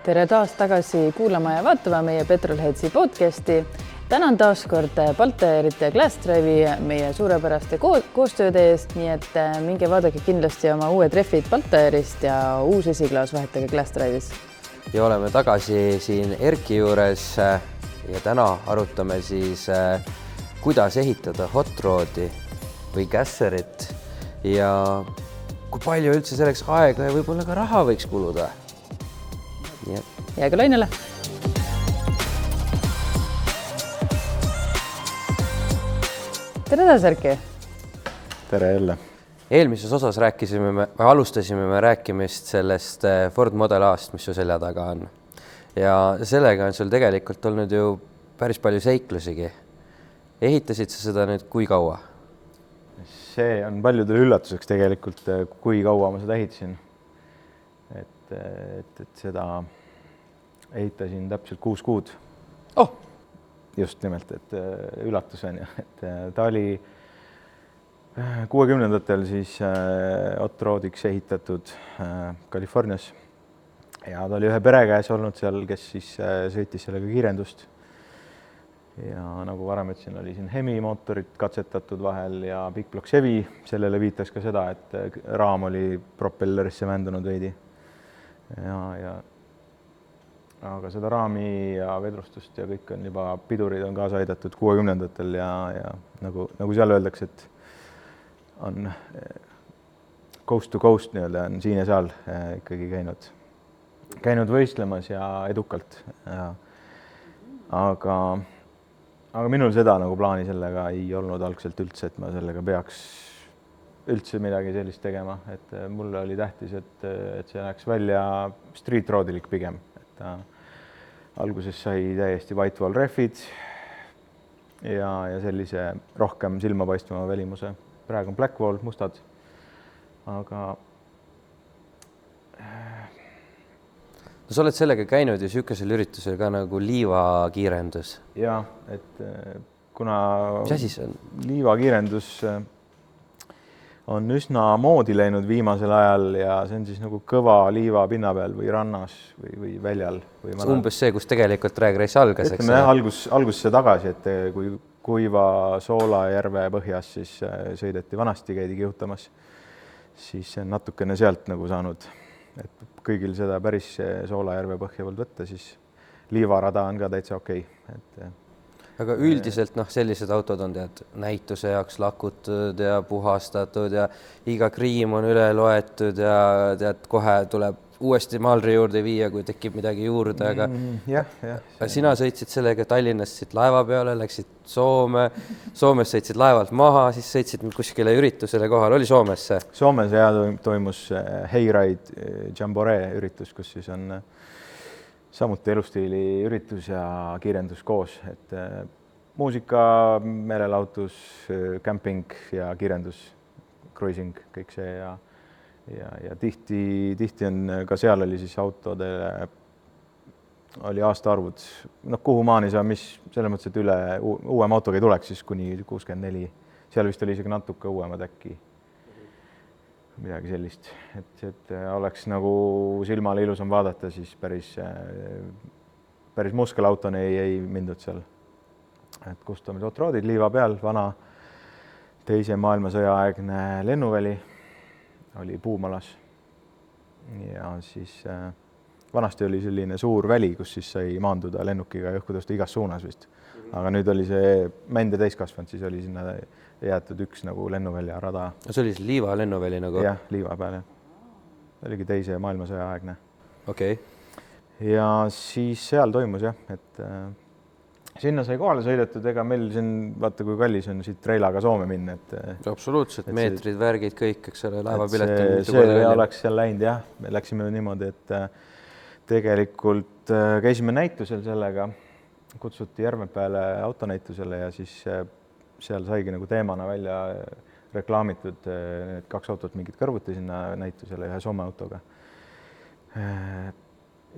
Tere taas tagasi kuulama ja vaatama meie Petrolheadsi podcasti. Tänan taas kord Balterit ja Glassdrive'i meie suurepäraste koostööde eest, nii et minge vaadake kindlasti oma uued rehvid Balterist ja uus esiklaas vahetage Glassdrive'is. Ja oleme tagasi siin Erki juures ja täna arutame siis, kuidas ehitada hot rod'i või gasserit ja kui palju üldse selleks aega ja võib-olla ka raha võiks kuluda. Jääge lainele! Tere taas, Erki! Tere jälle! Eelmises osas alustasime me rääkimist sellest Ford Model A-st, mis su selja taga on. Ja sellega on sul tegelikult olnud ju päris palju seiklusigi. Ehitasid sa seda nüüd kui kaua? See on paljudele üllatuseks tegelikult, kui kaua ma seda ehitasin. Et seda ehitasin täpselt 6 kuud. Oh! Just nimelt, et üllatus on ju. Et ta oli 60-ndatel siis hot rod'iks ehitatud Californias. Ja ta oli ühe pere käes olnud seal, kes siis sõitis sellega kiirendust. Ja nagu varem ütlesin, oli siin Hemi mootorit katsetatud vahel ja Big Block Chevy. Sellele viitas ka seda, et raam oli propellerisse vändunud veidi. Aga seda raami ja vedrustust ja kõik on juba pidurid on kaasa aidatud 60-ndatel ja nagu seal öeldakse, et on coast to coast nii-öelda on siin ja seal ikkagi käinud võistlemas ja edukalt. Aga minul seda nagu plaani sellega ei olnud algselt üldse, et ma sellega peaks üldse midagi sellist tegema, et mulle oli tähtis, et see läheks välja street roadilik pigem. Et alguses sai täiesti white wall rehvid ja sellise rohkem silmapaistvama välimuse. Praegu on black wall, mustad, aga... No sa oled sellega käinud ju sükesel üritusel ka nagu liivakiirendus. Ja, et kuna mis asi see on? Liivakiirendus on üsna moodi läinud viimasel ajal ja see on siis nagu kõva liiva pinna peal või rannas või väljal. See umbes see, kus tegelikult drag race algas. Ütleme algusesse tagasi, et kui kuiva Soolajärve põhjas siis sõideti vanasti, käidi kihutamas, siis see on natukene sealt nagu saanud, et kõigil seda päris Soolajärve põhja võld võtta, siis liivarada on ka täitsa okei. Aga üldiselt sellised autod on näituse jaoks lakutud ja puhastatud ja iga kriim on üle loetud ja kohe tuleb uuesti maalri juurde viia, kui tekib midagi juurde. Aga sina sõitsid sellega Tallinnast siit laeva peale, läksid Soomes sõitsid laevalt maha, siis sõitsid kuskile üritusele kohal. Oli Soomes see? Soomes toimus Hayride Jamboree üritus, kus siis on samuti elustiili üritus ja kiirendus koos, et muusika, meelelautus, camping ja kiirendus, cruising, kõik see ja tihti on ka seal oli siis autodele oli aastaarvud, kuhu maani sa, mis selles mõttes, et üle uuem autoga ei tuleks siis kuni 64, seal vist oli isegi natuke uuemad äkki. Midagi sellist, et oleks nagu silmale ilusam vaadata, siis päris muskelautoni ei mindud seal. Et kustumis hot rod'id liiva peal, vana teise maailmasõja aegne lennuväli oli Puumalas. Ja siis vanasti oli selline suur väli, kus siis sai maanduda lennukiga ja õhku tõusta igas suunas vist. Aga nüüd oli see mänd ja täiskasvanud, siis oli sinna jäetud üks nagu lennuvälja rada. See oli see liiva lennuväli nagu? Jah, liiva peal, jah. Oligi teise maailmasõja aegne. Okei. Ja siis seal toimus, jah, et sinna sai kohale sõidetud, ega meil siin, vaata kui kallis on siit Reilaga Soome minna. Absoluutselt, meetrid, värgid, kõik, eks ole, laevapilet. See oleks seal läinud, jah. Me läksime niimoodi, et tegelikult käisime näitusel sellega, kutsuti Järvepeale autonäitusele ja siis seal saigi nagu teemana välja reklaamitud need 2 autot mingid kõrvuti sinna näitusele ühe Soome autoga.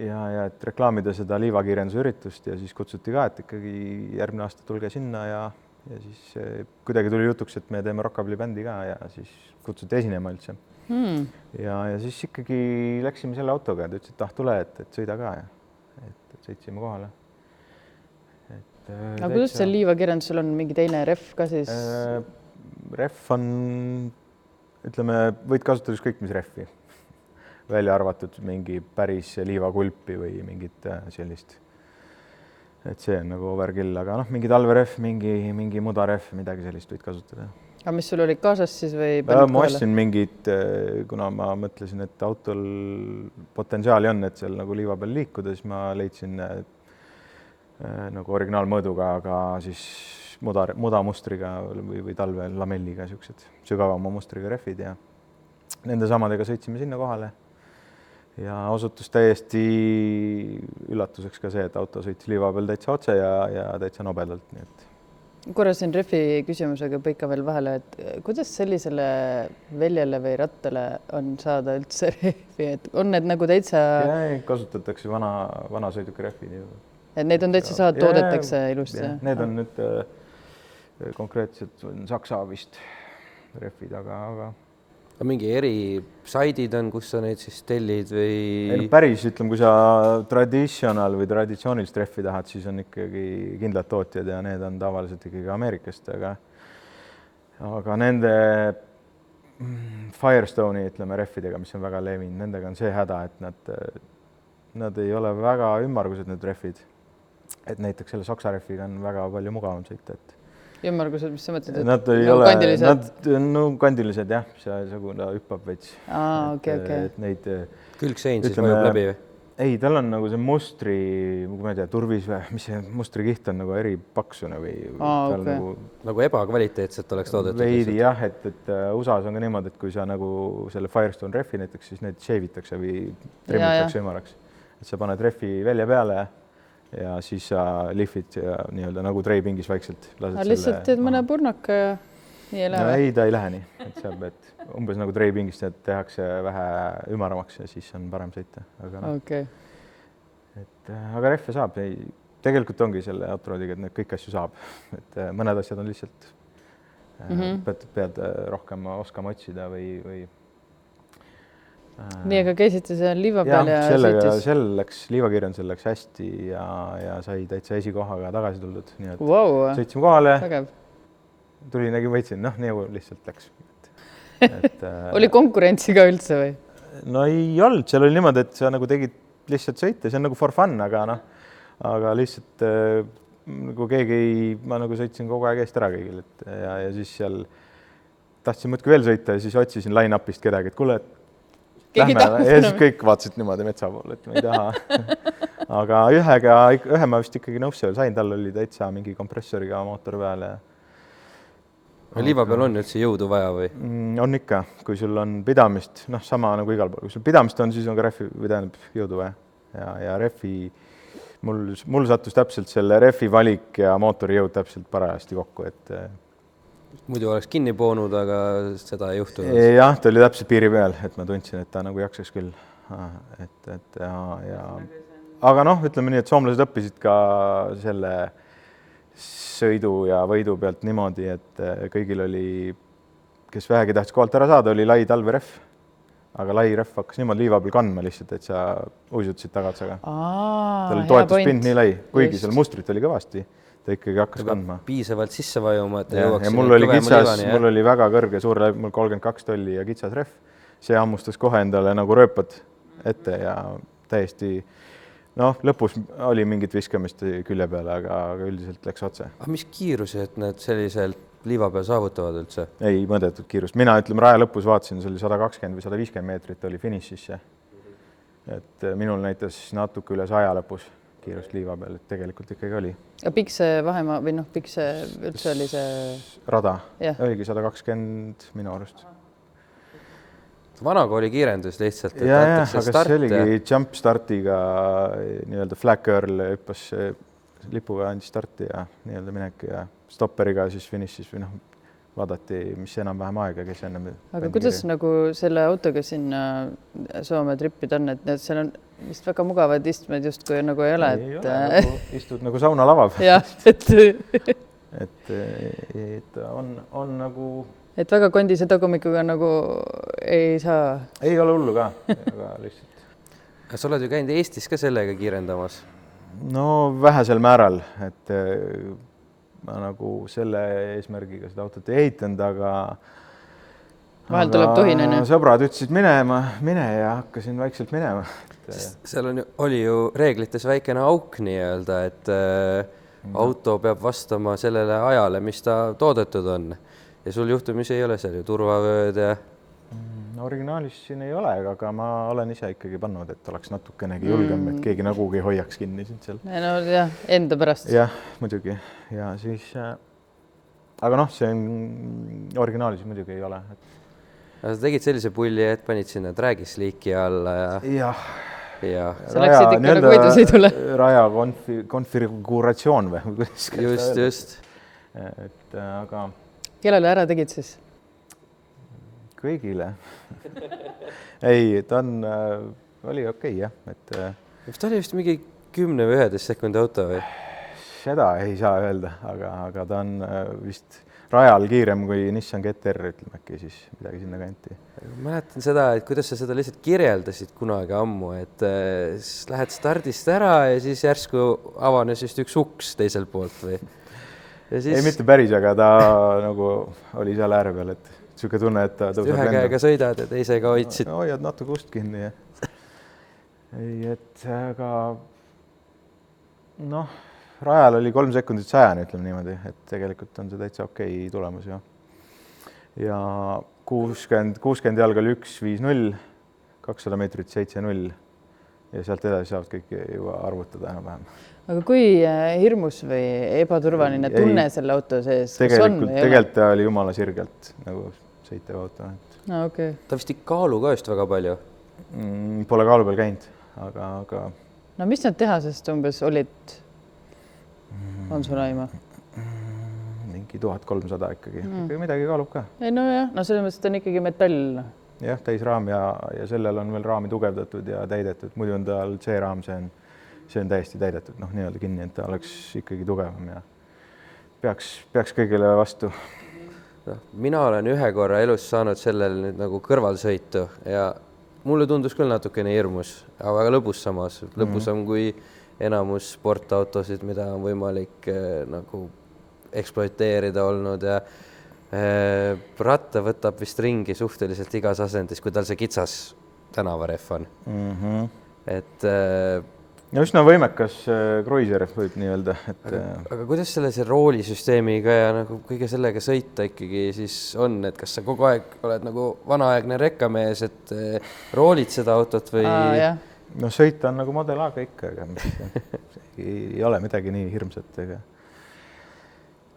Ja et reklaamida seda liivakiirenduse üritust ja siis kutsuti ka, et ikkagi järgmine aasta tulge sinna ja siis kuidagi tuli jutuks, et me teeme rockabilly bändi ka ja siis kutsuti esinema üldse. ja siis ikkagi läksime selle autoga ja ta ütles, et tule, et sõida ka ja et sõitsime kohale. Aga kuidas see liivakirjandusel on mingi teine ref ka siis? Ref on, ütleme, võid kasutada ükskõik mis refi, välja arvatud mingi päris liivakulpi või mingit sellist. Et see on nagu overkill, aga mingi talveref, mingi mudaref, midagi sellist võid kasutada. Aga mis sul olid kaasas siis või? Ma ostsin mingid, kuna ma mõtlesin, et autol potentsiaali on, et seal nagu liiva peal liikuda, siis ma leidsin nagu originaalmõõduga, aga siis mudamustriga või talve lamelliga siuksed sügavama mustriga refid ja nende samadega sõitsime sinna kohale. Ja osutus täiesti üllatuseks ka see, et auto sõitis liiva peal täitsa otse ja täitsa nobedalt. Nii et... Korra siin refi küsimusega põika veel vahele, et kuidas sellisele väljale või rattale on saada üldse refi, et on need nagu täitsa... Kasutatakse vana sõiduki refid. Et neid on täitsa saada, toodetakse ilusti. Need on nüüd konkreetselt Saksa vist refid, aga mingi erisaidid on, kus sa neid siis tellid või? Päris, ütleme, kui sa traditsioonilist reffi tahad, siis on ikkagi kindlad tootjad ja need on tavaliselt ikkagi Ameerikast, aga nende Firestone'i, ütleme, reffidega, mis on väga levinud, nendega on see häda, et nad ei ole väga ümmargused need reffid. Et näiteks selle Saksa reffiga on väga palju mugavam sõita, et ümmargused, mis sa mõtled? Nad ei ole, nad kandilised jah, see hüppab veits. Okay. Et neid... Külgsein siis vajub läbi või? Ei, tal on nagu see mustri, ma ei tea, turvis või, mis see mustrikiht on nagu eri paksune või okay. Nagu ebakvaliteetselt oleks toodetud. Veidi jah, et USAs on ka niimoodi, et kui sa nagu selle Firestone reffi näiteks, siis need shave'itakse või trimmitakse ümaraks. Et sa paned reffi välja peale ja siis sa lihvid ja nii-öelda nagu treipingis vaikselt. Lihtsalt teed mõne purnaka ja nii ei lähe? No, ei, ta ei lähe nii. Et saab, et umbes nagu treipingist tehakse vähe ümaramaks ja siis on parem sõita. Okay. Aga reffe saab. Tegelikult ongi selle autoroodiga, et need kõik asju saab. Et mõned asjad on lihtsalt pead rohkem oskama otsida või nii, aga käisite seal liiva peal ja sõitis? Liivakirjandusel läks hästi ja sai täitsa esikohaga tagasi tuldud. Nii et sõitsime kohale, tuli nägi võitsin, nii lihtsalt läks. Oli konkurentsi ka üldse või? No ei olnud, seal oli niimoodi, et sa nagu tegid lihtsalt sõite, see on nagu for fun, aga lihtsalt nagu keegi ma nagu sõitsin kogu aeg eest ära kõigil ja siis seal tahtsin muudki veel sõita ja siis otsisin line-upist kedagi, et kuule, ja siis kõik vaatasid niimoodi metsa poole, et ma ei taha. Aga ühe ma vist ikkagi nõusse sain, tal oli täitsa mingi kompressoriga mootor peal. Liiva peal on üldse jõudu vaja või? On ikka, kui sul on pidamist, sama nagu igal pool. Kui sul pidamist on, siis on ka refi või tähendab jõudu vaja. Ja refi, mul sattus täpselt selle refi valik ja mootori jõud täpselt parajasti kokku, et muidu oleks kinni poonud, aga seda ei juhtunud. Jah, ta oli täpselt piiri peal, et ma tundsin, et ta nagu jaksaks küll. Aga ütleme nii, et soomlased õppisid ka selle sõidu ja võidu pealt niimoodi, et kõigil oli, kes vähegi tahtis kohalt ära saada, oli lai talveref. Aga lai ref hakkas niimoodi liiva peal kandma lihtsalt, et sa uisutasid tagatsaga. Ta oli toetuspind nii lai, kuigi seal mustrit oli kõvasti. Ta ikkagi hakkas kandma. Piisavalt sisse vajuma, et ja mul oli kitsas, mul oli väga kõrge, suur läbi, mul 32 tolli ja kitsas ref. See ammustas kohe endale nagu rööpad ette ja täiesti, lõpus oli mingit viskamist külje peale, aga üldiselt läks otse. Aga mis kiirused need selliselt liiva peal saavutavad üldse? Ei mõõdetud kiirust. Mina raja lõpus vaatasin, see oli 120 või 150 meetrit oli finišisse. Et minul näitas natuke üle 100 lõpus kiirust liiva peal, et tegelikult ikkagi oli. Ja pikk see vahemaa või pikk see üldse oli see... Rada. Oligi 120 minu arust. Vanakooli kiirendus lihtsalt. Aga see oligi jump startiga, nii-öelda flag girl hüppas lipuga andis starti ja nii-öelda minek ja stopperiga siis finišis või vaadati, mis enam-vähem aega, kes ennem... Aga kuidas nagu selle autoga sinna Soome trippida on, et seal on vist väga mugavad istmed just kui nagu ei ole, et... Ei ole, istud nagu sauna lavav. Jah, et on nagu et väga kondise tagumikuga nagu ei saa. Ei ole hullu ka, aga lihtsalt. Sa oled ju käinud Eestis ka sellega kiirendamas? No vähesel määral, et ma nagu selle eesmärgiga seda autot ei ehitanud, aga vahel tuleb tohinene. Sõbrad ütlesid mine ja hakkasin vaikselt minema. Seal oli ju reeglites väikene auk nii-öelda, et auto peab vastama sellele ajale, mis ta toodetud on. Ja sul juhtumisi ei ole seal ju turvavööd ja... Originaalis siin ei ole, aga ma olen ise ikkagi pannud, et oleks natukenegi julgem, et keegi nagugi hoiaks kinni siin seal. No jah, enda pärast. Jah, muidugi. Ja siis... Aga see on originaalis muidugi ei ole. Sa tegid sellise pulli, et panid sinna träägisliiki alla ja... Ja. Sa läksid ikka nagu võidusõidule. Raja konfiguratsioon või? Just. Et aga... Kellele ära tegid siis? Kõigile. Ei, ta oli okei, jah. Ta oli vist mingi 10 või 11 sekundi auto või? Seda ei saa öelda, aga ta on vist rajal kiirem kui Nissan GT-R, ütleme äkki siis midagi sinna kanti. Mäletan seda, et kuidas sa seda lihtsalt kirjeldasid kunagi ammu, et lähed stardist ära ja siis järsku avanes just üks uks teisel poolt või? Siis... Ei, mitte päris, aga ta nagu oli seal ääre peal, et siuke tunne, et ta tõuseb lendu. Ühe käega sõidad ja teisega hoidsid. Hoiad natuke ust kinni. Ja. Ei, et aga rajal oli 3 sekundit 100, ütleme niimoodi, et tegelikult on see täitsa okei tulemus. Ja 60 jalg oli 1.50, 200 meetrit 7.0 ja sealt edasi saavad kõik juba arvutada enam-vähem. Aga kui hirmus või ebaturvaline tunne selle auto sees? Tegelikult ta oli jumala sirgelt nagu sõitev auto. No, okay. Ta vist ei kaalu ka just väga palju? Pole kaalu peal käinud, aga... No mis nad tehasest umbes olid? On sul aima? Mingi 1300 ikkagi. Midagi kaalub ka. Ei, no jah, selles mõttes on ikkagi metall. Jah, täisraam ja sellel on veel raami tugevdatud ja täidetud. Muidu on tal C-raam, see on täiesti täidetud, nii-öelda kinni, et ta oleks ikkagi tugevam ja peaks kõigile vastu. Mina olen ühe korra elus saanud sellel nüüd nagu kõrvalsõitu ja mulle tundus küll natukene hirmus, aga väga lõbus samas. Lõbusam kui enamus sportautosid, mida on võimalik nagu eksploiteerida olnud ja ratta võtab vist ringi suhteliselt igas asendis, kui tal see kitsas tänavaref on. Et... Ja üsna võimekas kruiser võib nii öelda. Aga kuidas selle roolisüsteemiga ja nagu kõige sellega sõita ikkagi siis on, et kas sa kogu aeg oled nagu vanaaegne rekkamees, et roolid seda autot või... No sõita on nagu Model A-ga ikka, aga ei ole midagi nii hirmsat, ega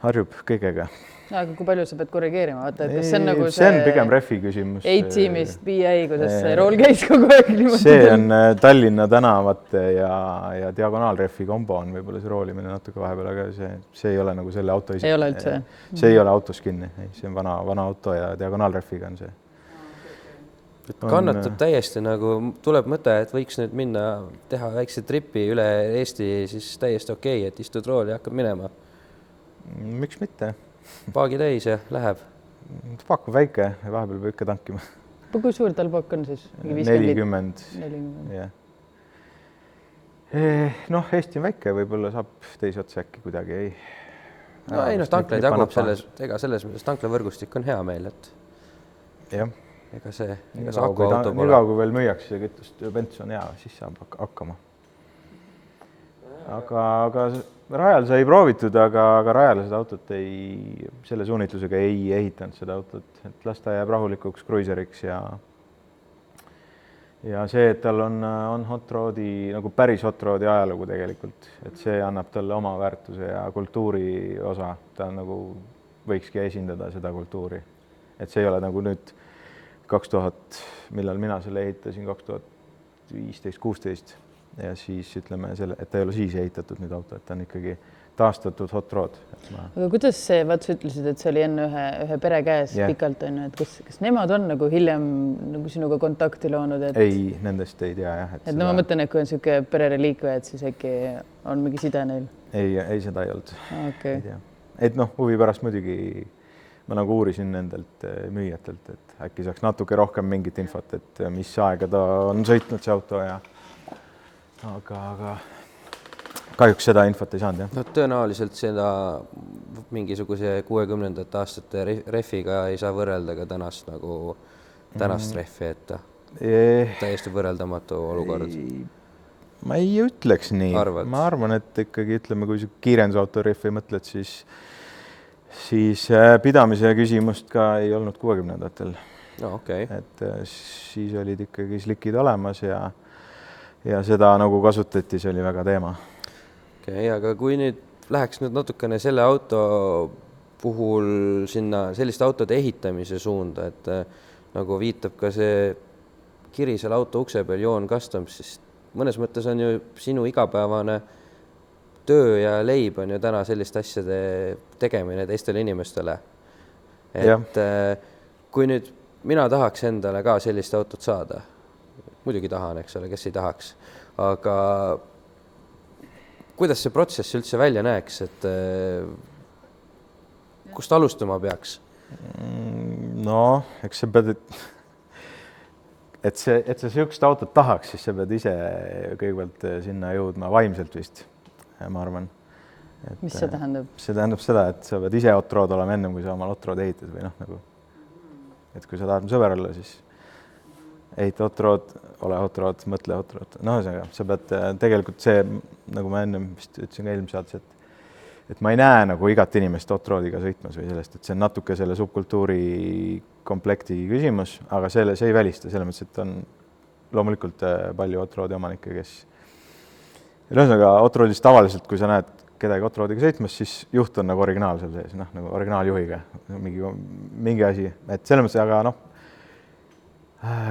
harjub kõigega. Aga kui palju sa pead korrigeerima? Vaata, et kas see on nagu see on pigem refi küsimus. A-teamist BA, kuidas see rool käis kogu aeg niimoodi? See on Tallinna tänavate ja diagonaalrefi kombo on võib-olla see roolimine natuke vahepeal, aga see ei ole nagu selle auto ise. Ei ole üldse? See ei ole autos kinni. See on vana auto ja diagonaalrefiga on see. Kannatab täiesti nagu, tuleb mõte, et võiks nüüd minna, teha väikse tripi üle Eesti, siis täiesti okei, et istud rooli ja hakkab minema. Miks mitte? Paagi täis ja läheb. Paak on väike ja vahepeal peab ikka tankima. Kui suur tal paak on siis? 40. Eesti on väike, võib-olla saab teise otsa äkki kuidagi. Tanklaid jagub selles, ega selles mõttes tanklavõrgustik on hea meil, et... Jah. Ega see aku auto pole. Niga, kui veel müüakse ja kütust ja bents on hea, siis saab hakkama. Aga rajal sai proovitud, aga rajal seda autot selle suunitlusega ei ehitanud seda autot, et las ta jääb rahulikuks kruiseriks ja see, et tal on hot roadi, nagu päris hot roadi ajalugu tegelikult, et see annab talle oma väärtuse ja kultuuri osa, ta nagu võikski esindada seda kultuuri, et see ei ole nagu nüüd 2000, millal mina selle ehitasin, 2015-16 ja siis ütleme, et ta ei ole siis ehitatud nüüd auto, et ta on ikkagi taastatud hot rod. Aga kuidas see, vaat sa ütlesid, et see oli enne ühe pere käes pikalt, on, et kas nemad on nagu hiljem nagu sinuga kontakti loonud? Ei, nendest ei tea jah. Et ma mõtlen, et kui on siuke perereliik või, et siis äkki on mingi side neil? Ei, seda ei olnud. Okay. Et huvi pärast muidugi ma nagu uurisin nendelt müüjatelt, et äkki saaks natuke rohkem mingit infot, et mis aega ta on sõitnud see auto ja aga kahjuks seda infot ei saanud, jah. No tõenäoliselt seda mingisuguse 60ndate aastate refiga ei saa võrrelda ka tänast refi, et täiesti võrreldamatu olukord. Ma ei ütleks nii. Arvad? Ma arvan, et ikkagi ütleme, kui kiirendusauto refi mõtled, siis pidamise küsimust ka ei olnud 60ndatel. No, okay. Et siis olid ikkagi slikid olemas ja seda nagu kasutati, see oli väga teema. Okay, aga kui nüüd läheks natukene selle auto puhul sinna selliste autode ehitamise suunda, et nagu viitab ka see kiri seal auto ukse peal Joon Customs, siis mõnes mõttes on ju sinu igapäevane töö ja leib on ju täna selliste asjade tegemine teistele inimestele. Et kui nüüd mina tahaks endale ka sellist autot saada, muidugi tahan, eks ole, kes ei tahaks, aga kuidas see protsess üldse välja näeks, et kust alustama peaks? No, eks sa pead, et sa sihukest autot tahaks, siis sa pead ise kõigepealt sinna jõudma vaimselt vist, ma arvan. Mis see tähendab? See tähendab seda, et sa pead ise otrood olema ennem, kui sa omal otrood ehitad või nagu, et kui sa tahad sõber olla, siis ehita otrood, ole otrood, mõtle otrood. No, sa pead tegelikult see, nagu ma ennem vist ütlesin ka eelmise saates, et ma ei näe nagu igat inimest otroodiga sõitmas või sellest, et see on natuke selle subkultuuri komplekti küsimus, aga see ei välista selles mõttes, et on loomulikult palju otroodi omanikke, kes ühesõnaga otroodist tavaliselt, kui sa näed kedagi otroodiga sõitmas, siis juht on nagu originaal seal sees, nagu originaaljuhiga, mingi asi, et selles mõttes, aga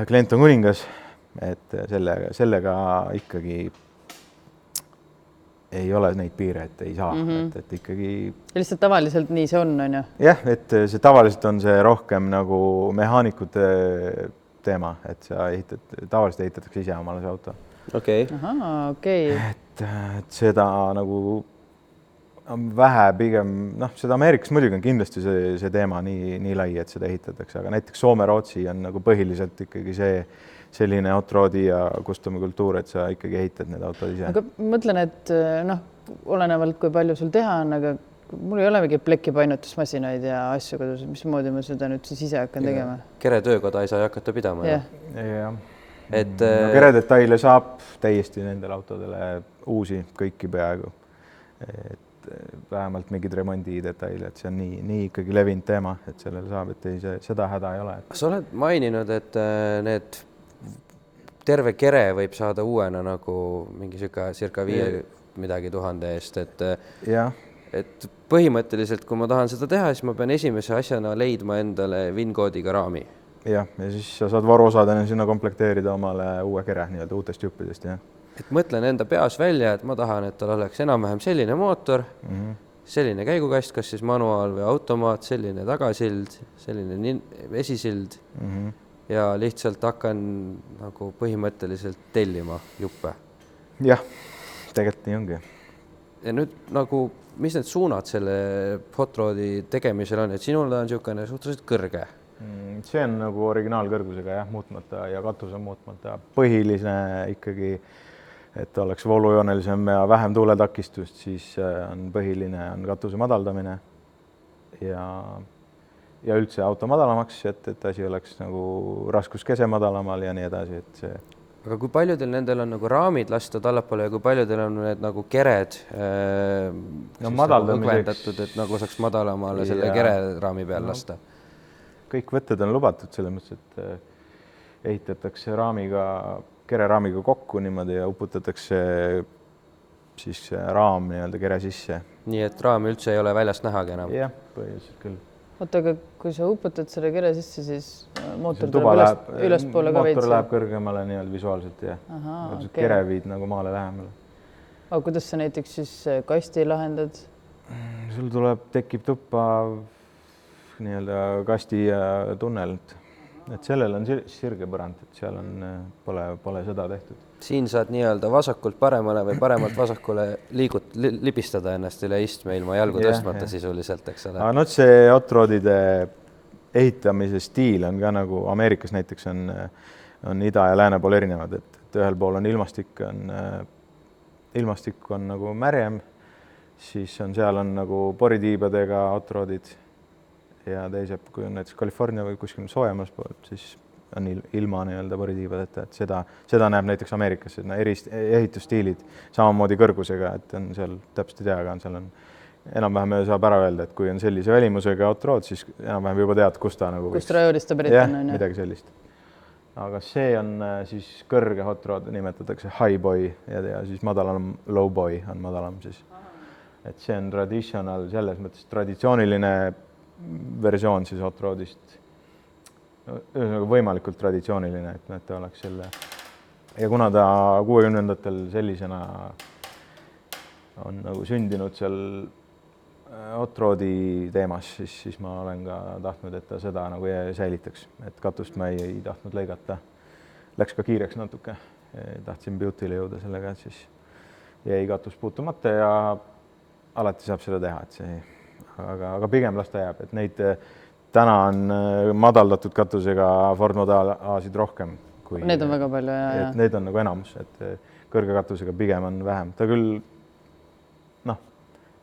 klient on kuningas, et sellega ikkagi ei ole neid piire, et ei saa, et ikkagi... Lihtsalt tavaliselt nii see on ju? Jah, et see tavaliselt on see rohkem nagu mehaanikute teema, et tavaliselt ehitatakse ise omale see auto. Okay. Aha, okei. Et seda nagu vähe pigem, seda Ameerikas muidugi on kindlasti see teema nii lai, et seda ehitatakse, aga näiteks Soome-Rootsi on nagu põhiliselt ikkagi selline outroadi ja custom'i kultuur, et sa ikkagi ehitad need autod ise. Aga mõtlen, et olenevalt kui palju sul teha on, aga mul ei ole mingi plekipainutusmasinaid ja asju kodus, mismoodi ma seda nüüd siis ise hakkan tegema? Kere töökoda ei saa hakata pidama. Jah. Kere detaile saab täiesti nendele autodele uusi kõiki peaaegu. Et vähemalt mingid remondi detaile, et see on nii ikkagi levinud teema, et sellele saab, et seda häda ei ole. Sa oled maininud, et need terve kere võib saada uuena nagu mingi circa 5 midagi 1000 eest, et põhimõtteliselt, kui ma tahan seda teha, siis ma pean esimese asjana leidma endale VIN-koodiga raami. Ja siis sa saad varuosadena sinna komplekteerida omale uue kere nii-öelda uutest juppidest, jah. Et mõtlen enda peas välja, et ma tahan, et tal oleks enam-vähem selline mootor, selline käigukast, kas siis manuaal või automaat, selline tagasild, selline esisild ja lihtsalt hakkan nagu põhimõtteliselt tellima juppe. Jah, tegelikult nii ongi. Ja nüüd nagu, mis need suunad selle hot rodi tegemisel on, et sinul ta on niisugune suhteliselt kõrge? See on nagu originaalkõrgusega muutmata ja katus on muutmata. Põhiline ikkagi, et oleks voolujoonelisem ja vähem tuuletakistust, siis on põhiline on katuse madaldamine ja üldse auto madalamaks, et asi oleks nagu raskuskese madalamal ja nii edasi, et see. Aga kui paljudel nendel on nagu raamid lastud allapoole ja kui paljudel on need nagu kered õgvendatud, et nagu saaks madalamale selle kere raami peal lasta? Kõik võtted on lubatud selles mõttes, et ehitatakse kereraamiga kokku niimoodi ja uputatakse siis raam nii-öelda kere sisse. Nii, et raami üldse ei ole väljast nähagi enam? Jah, põhiliselt küll. Oota, aga kui sa uputad selle kere sisse, siis mootor tuleb ülespoole ka veits? Mootor läheb kõrgemale nii-öelda visuaalselt ja kere viid nagu maale lähemale. Aga kuidas sa näiteks siis kasti lahendad? Sul tekib tuppa nii-öelda kasti ja tunnel, et sellel on sirge põrand, et seal pole seda tehtud. siin saad nii-öelda vasakult paremale või paremalt vasakule libistada ennast üle istme ilma jalgu tõstmata sisuliselt, eks ole. No see hot rodide ehitamise stiil on ka nagu Ameerikas näiteks on ida ja lääne pool erinevad, et ühel pool on ilmastik on nagu märjem, siis seal on nagu poritiibadega hot rodid ja teise, kui on näiteks California või kuskil soojemas pool, siis on ilma nii-öelda poritiibadeta, et seda näeb näiteks Ameerikas, ehitusstiilid samamoodi kõrgusega, et on seal täpselt ei tea, aga seal on enam-vähem saab ära öelda, et kui on sellise välimusega hot rod, siis enam-vähem juba tead, kust ta nagu kust rajoonist ta pärit on. Midagi sellist. Aga see on siis kõrge hot rod, nimetatakse high boy ja siis madalam low boy on madalam siis. Et see on traditional, selles mõttes traditsiooniline versioon siis hot rodist. Võimalikult traditsiooniline, et ta oleks selle. Ja kuna ta 60-ndatel sellisena on nagu sündinud seal hot rodi teemas, siis ma olen ka tahtnud, et ta seda nagu säilitaks, et katust ma ei tahtnud lõigata. Läks ka kiireks natuke, tahtsin beauty'le jõuda sellega, et siis jäi katus puutumata ja alati saab seda teha, et see, aga pigem las ta jääb, et neid täna on madaldatud katusega Ford Model A-sid rohkem. Need on väga palju, ja. Need on nagu enamus, et kõrge katusega pigem on vähem. Ta küll,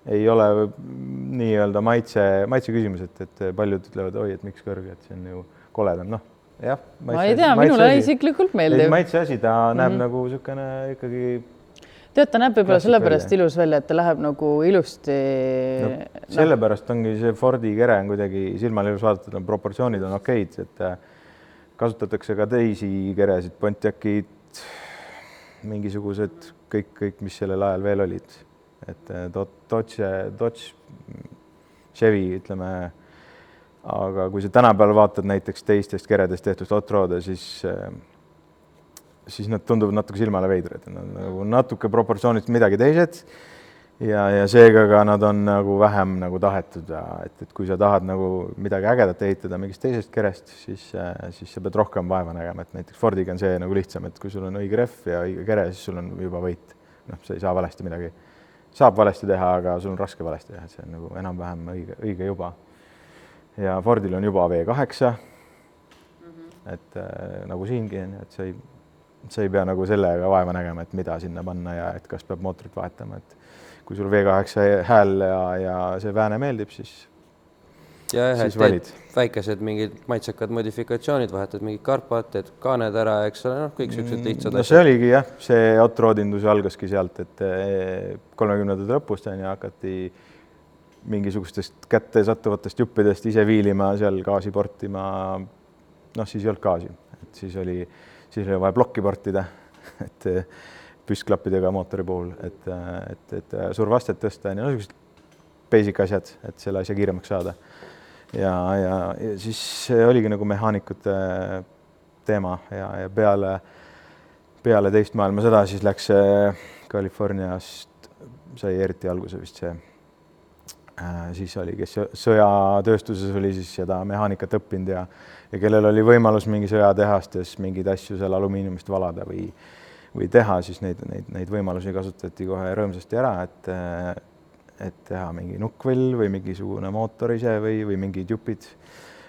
ei ole nii-öelda maitse küsimus, et paljud ütlevad, oi, et miks kõrge, et see on ju koledam. Jah. Ma ei tea, minule isiklikult meeldib. Maitse asi, ta näeb nagu niisugune ikkagi... Tead, ta näeb võib-olla sellepärast ilus välja, et ta läheb nagu ilusti... Sellepärast ongi see Fordi kere on kuidagi silmale ilus vaadatud, proportsioonid on okeid, et kasutatakse ka teisi keresid, Pontiacid, mingisugused kõik, mis sellel ajal veel olid. Et Dodge, Chevy, ütleme, aga kui sa tänapäeval vaatad näiteks teistest keredest tehtud hot rod'e, siis nad tunduvad natuke silmale veidrad, nagu natuke proportsioonist midagi teised ja seega ka nad on nagu vähem nagu tahetud, et kui sa tahad nagu midagi ägedat ehitada mingist teisest kerest, siis sa pead rohkem vaeva nägema, et näiteks Fordiga on see nagu lihtsam, et kui sul on õige rehv ja õige kere, siis sul on juba võit. Sa ei saa valesti midagi. Saab valesti teha, aga sul on raske valesti teha, see on nagu enam-vähem õige juba. Ja Fordil on juba V8, et nagu siingi, et sa ei pea nagu sellega vaeva nägema, et mida sinna panna ja et kas peab mootorit vahetama, et kui sul V8 hääl ja see vääne meeldib, siis valid. Väikesed mingid maitsekad modifikatsioonid, vahetad mingid karpad, teed kaaned ära, eks ole, kõik sellised lihtsad asjad. See oligi jah, see hot rodindus algaski sealt, et 30. lõpust hakati mingisugustest kätte sattuvatest juppidest ise viilima, seal gaasi portima, siis ei olnud gaasi, et siis oli vaja plokki portida, et püstklappidega mootori puhul, et survastet tõsta ja sellised basic asjad, et selle asja kiiremaks saada. Ja siis oligi nagu mehaanikute teema ja peale teist maailmasõda siis läks Californiast, sai eriti alguse vist see. Siis oli, kes sõjatööstuses oli siis seda mehaanikat õppinud ja kellel oli võimalus mingi sõjatehastes mingeid asju seal alumiiniumist valada või teha, siis neid võimalusi kasutati kohe rõõmsasti ära, et teha mingi nukkvill või mingisugune mootor ise või mingid jupid.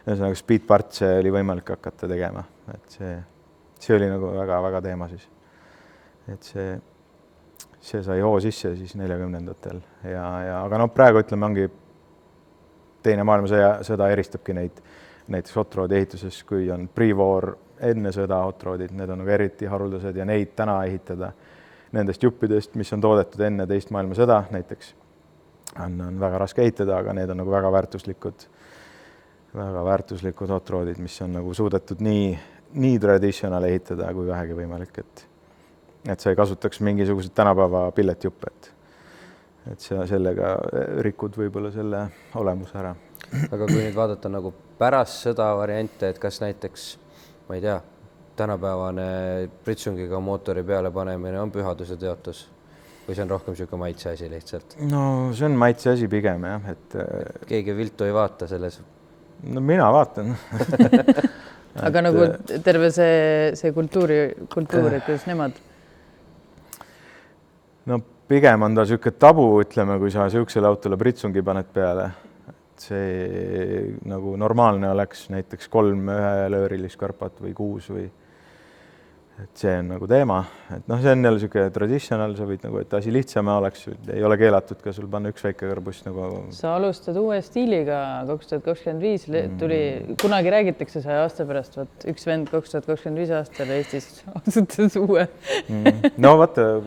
Ühesõnaga speed partse oli võimalik hakata tegema, et see oli nagu väga teema siis. Et see sai hoo sisse siis 40-ndatel aga praegu ütleme ongi teine maailmasõda eristabki neid näiteks hot rod ehituses, kui on pre-war enne sõda hot rodid, need on nagu eriti haruldased ja neid täna ehitada nendest juppidest, mis on toodetud enne teist maailmasõda näiteks, on väga raske ehitada, aga need on nagu väga väärtuslikud hot rodid, mis on nagu suudetud nii traditional ehitada kui vähegi võimalik, et sa ei kasutaks mingisugused tänapäeva pilletjuppe, et sellega rikud võib-olla selle olemuse ära. Aga kui nüüd vaadata nagu pärast sõda variante, et kas näiteks, ma ei tea, tänapäevane pritsungiga mootori peale panemine on pühaduse teotus või see on rohkem niisugune maitse asi lihtsalt? No see on maitse asi pigem jah, et keegi viltu ei vaata selles? No mina vaatan. Aga nagu terve see kultuur, et kuidas nemad no pigem on ta niisugune tabu, ütleme, kui sa niisugusele autole pritsungi paned peale. See nagu normaalne oleks näiteks 3 ühelöörilist karpat või 6 või et see on nagu teema, et noh, see on jälle niisugune traditional, sa võid nagu, et asi lihtsam oleks, ei ole keelatud ka sul panna üks väike kõrbus nagu. Sa alustad uue stiiliga 2025 tuli, kunagi räägitakse 100 aasta pärast, võt üks vend 2025 aastal Eestis asutas uue. No vaata.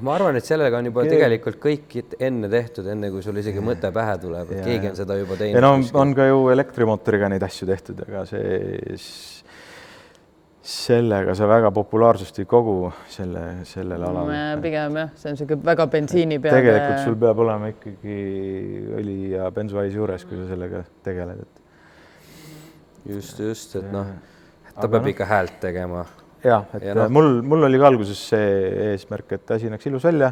Ma arvan, et sellega on juba tegelikult kõik enne tehtud, enne kui sul isegi mõte pähe tuleb, et keegi on seda juba teinud. Ja no on ka ju elektrimootoriga neid asju tehtud, aga sellega sa väga populaarsust ei kogu sellel alal. Pigem jah, see on niisugune väga bensiini peale. Tegelikult sul peab olema ikkagi õli ja bensuais juures, kui sa sellega tegeled. Just, et noh, ta peab ikka häält tegema. Jah, et mul oli ka alguses see eesmärk, et asi näeks ilus välja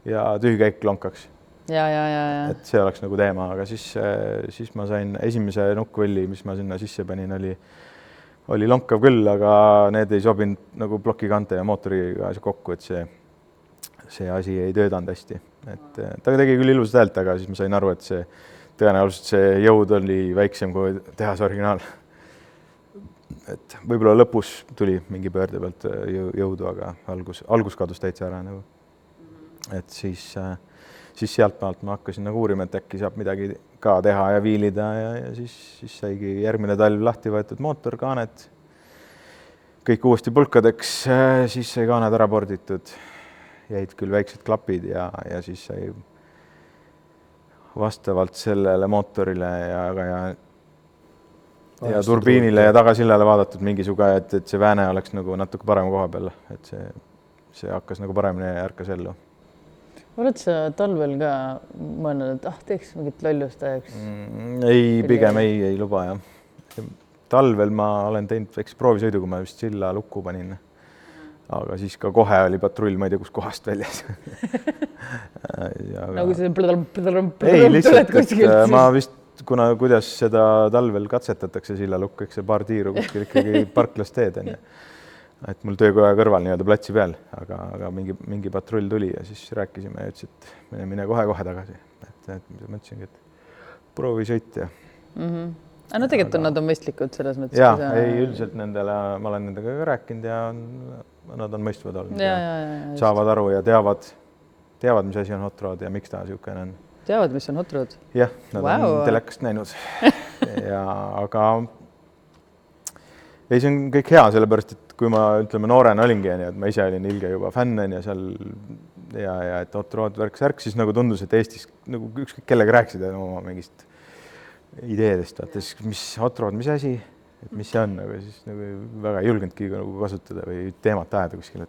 ja tühikäik lonkaks. Ja. Et see oleks nagu teema, aga siis ma sain esimese nukkvõlli, mis ma sinna sisse panin, oli lonkav küll, aga need ei sobinud nagu plokikante ja mootoriga kokku, et see asi ei töötanud hästi. Et ta tegi küll ilusat häält, aga siis ma sain aru, et tõenäoliselt see jõud oli väiksem kui tehas originaal. Et võib-olla lõpus tuli mingi pöörde pealt jõudu, aga algus kadus täitsa ära nagu. Et siis sealt maalt ma hakkasin nagu uurima, et äkki saab midagi ka teha ja viilida ja siis saigi järgmine talv lahti võetud mootor, kaaned, kõik uuesti pulkadeks, siis sai kaaned ära porditud, jäid küll väiksed klapid ja siis sai vastavalt sellele mootorile ja turbiinile ja tagasillale vaadatud mingisugune, et see vääne oleks nagu natuke parema koha peal, et see hakkas nagu paremini ärkas ellu. Oled sa talvel ka mõelnud, et teeks mingit lollust ajaks? Ei, pigem ei luba, jah. Talvel ma olen teinud väikse proovisõidu, kui ma vist silla lukku panin. Aga siis ka kohe oli patrull, ma ei tea, kus kohast väljas. Nagu see ei, lihtsalt, et ma vist, kuidas seda talvel katsetatakse silla lukku, eks see paar tiiru kuskil ikkagi parklas teed on. Et mul töökoja kõrval nii-öelda platsi peal, aga mingi patrull tuli ja siis rääkisime ja ütles, et mine kohe tagasi. Et mõtlesingi, et proovisõit ja. No tegelikult nad on mõistlikud selles mõttes. Jah, ei üldiselt nendele, ma olen nendega ka rääkinud ja nad on mõistvad olnud. Saavad aru ja teavad, mis asi on hot rod ja miks ta niisugune on. Teavad, mis on hot rod? Jah, nad on telekast näinud. Aga ei, see on kõik hea, sellepärast, et kui ma ütleme noorena olingi, et ma ise olin ilge juba fänn ja seal ja et hot rod värk, siis nagu tundus, et Eestis nagu ükskõik kellega rääkisid oma mingist ideedest, mis hot rod, mis asi, et mis see on, aga siis nagu väga ei julgenudki nagu kasutada või teemat ajada kuskil,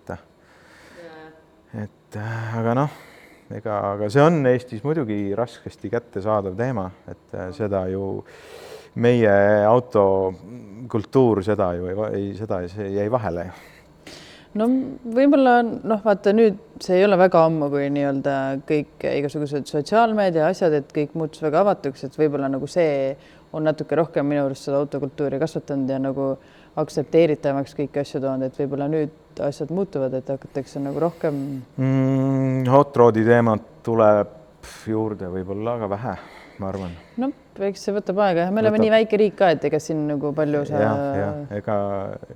et aga noh, aga see on Eestis muidugi raskesti kätte saadav teema, et seda ju meie autokultuur seda ju see jäi vahele. No võib-olla, vaata nüüd see ei ole väga ammu, kui nii-öelda kõik igasugused sotsiaalmeedia asjad, et kõik muutus väga avatuks, et võib-olla nagu see on natuke rohkem minu arust seda autokultuuri kasvatanud ja nagu aktsepteeritavaks kõiki asju toonud, et võib-olla nüüd asjad muutuvad, et hakatakse nagu rohkem. Hot rodi teemat tuleb juurde võib-olla aga vähe, ma arvan. No, eks see võtab aega ja me oleme nii väike riik ka, et ega siin nagu palju ega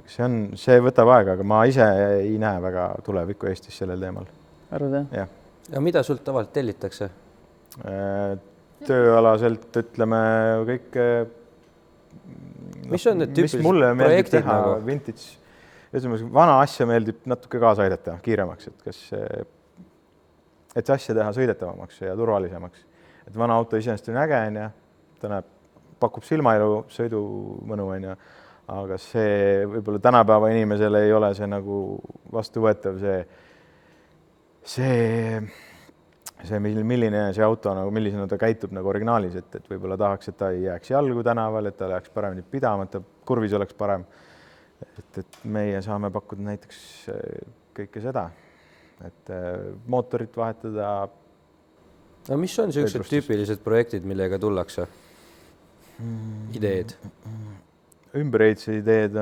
see võtab aega, aga ma ise ei näe väga tulevikku Eestis sellel teemal. Arvud, jah? Ja mida sult tavaliselt tellitakse? Tööalaselt ütleme kõik, mis on need tüüpilised mulle meeldib teha nagu? Vintage, vana asja meeldib natuke kaasa aidata kiiremaks, et see asja teha sõidetavamaks ja turvalisemaks. Et vana auto iseenesest on äge, ta pakub silmailu, sõidumõnu, aga see võib-olla tänapäeva inimesele ei ole see nagu vastuvõetav, milline see auto, nagu millisena ta käitub nagu originaalis, et võib-olla tahaks, et ta ei jääks jalgu tänaval, et ta läheks paremini pidama, et ta kurvis oleks parem. Et meie saame pakkuda näiteks kõike seda, et mootorit vahetada. No mis on sellised tüüpilised projektid, millega tullakse? Ideed? Ümbereidse ideed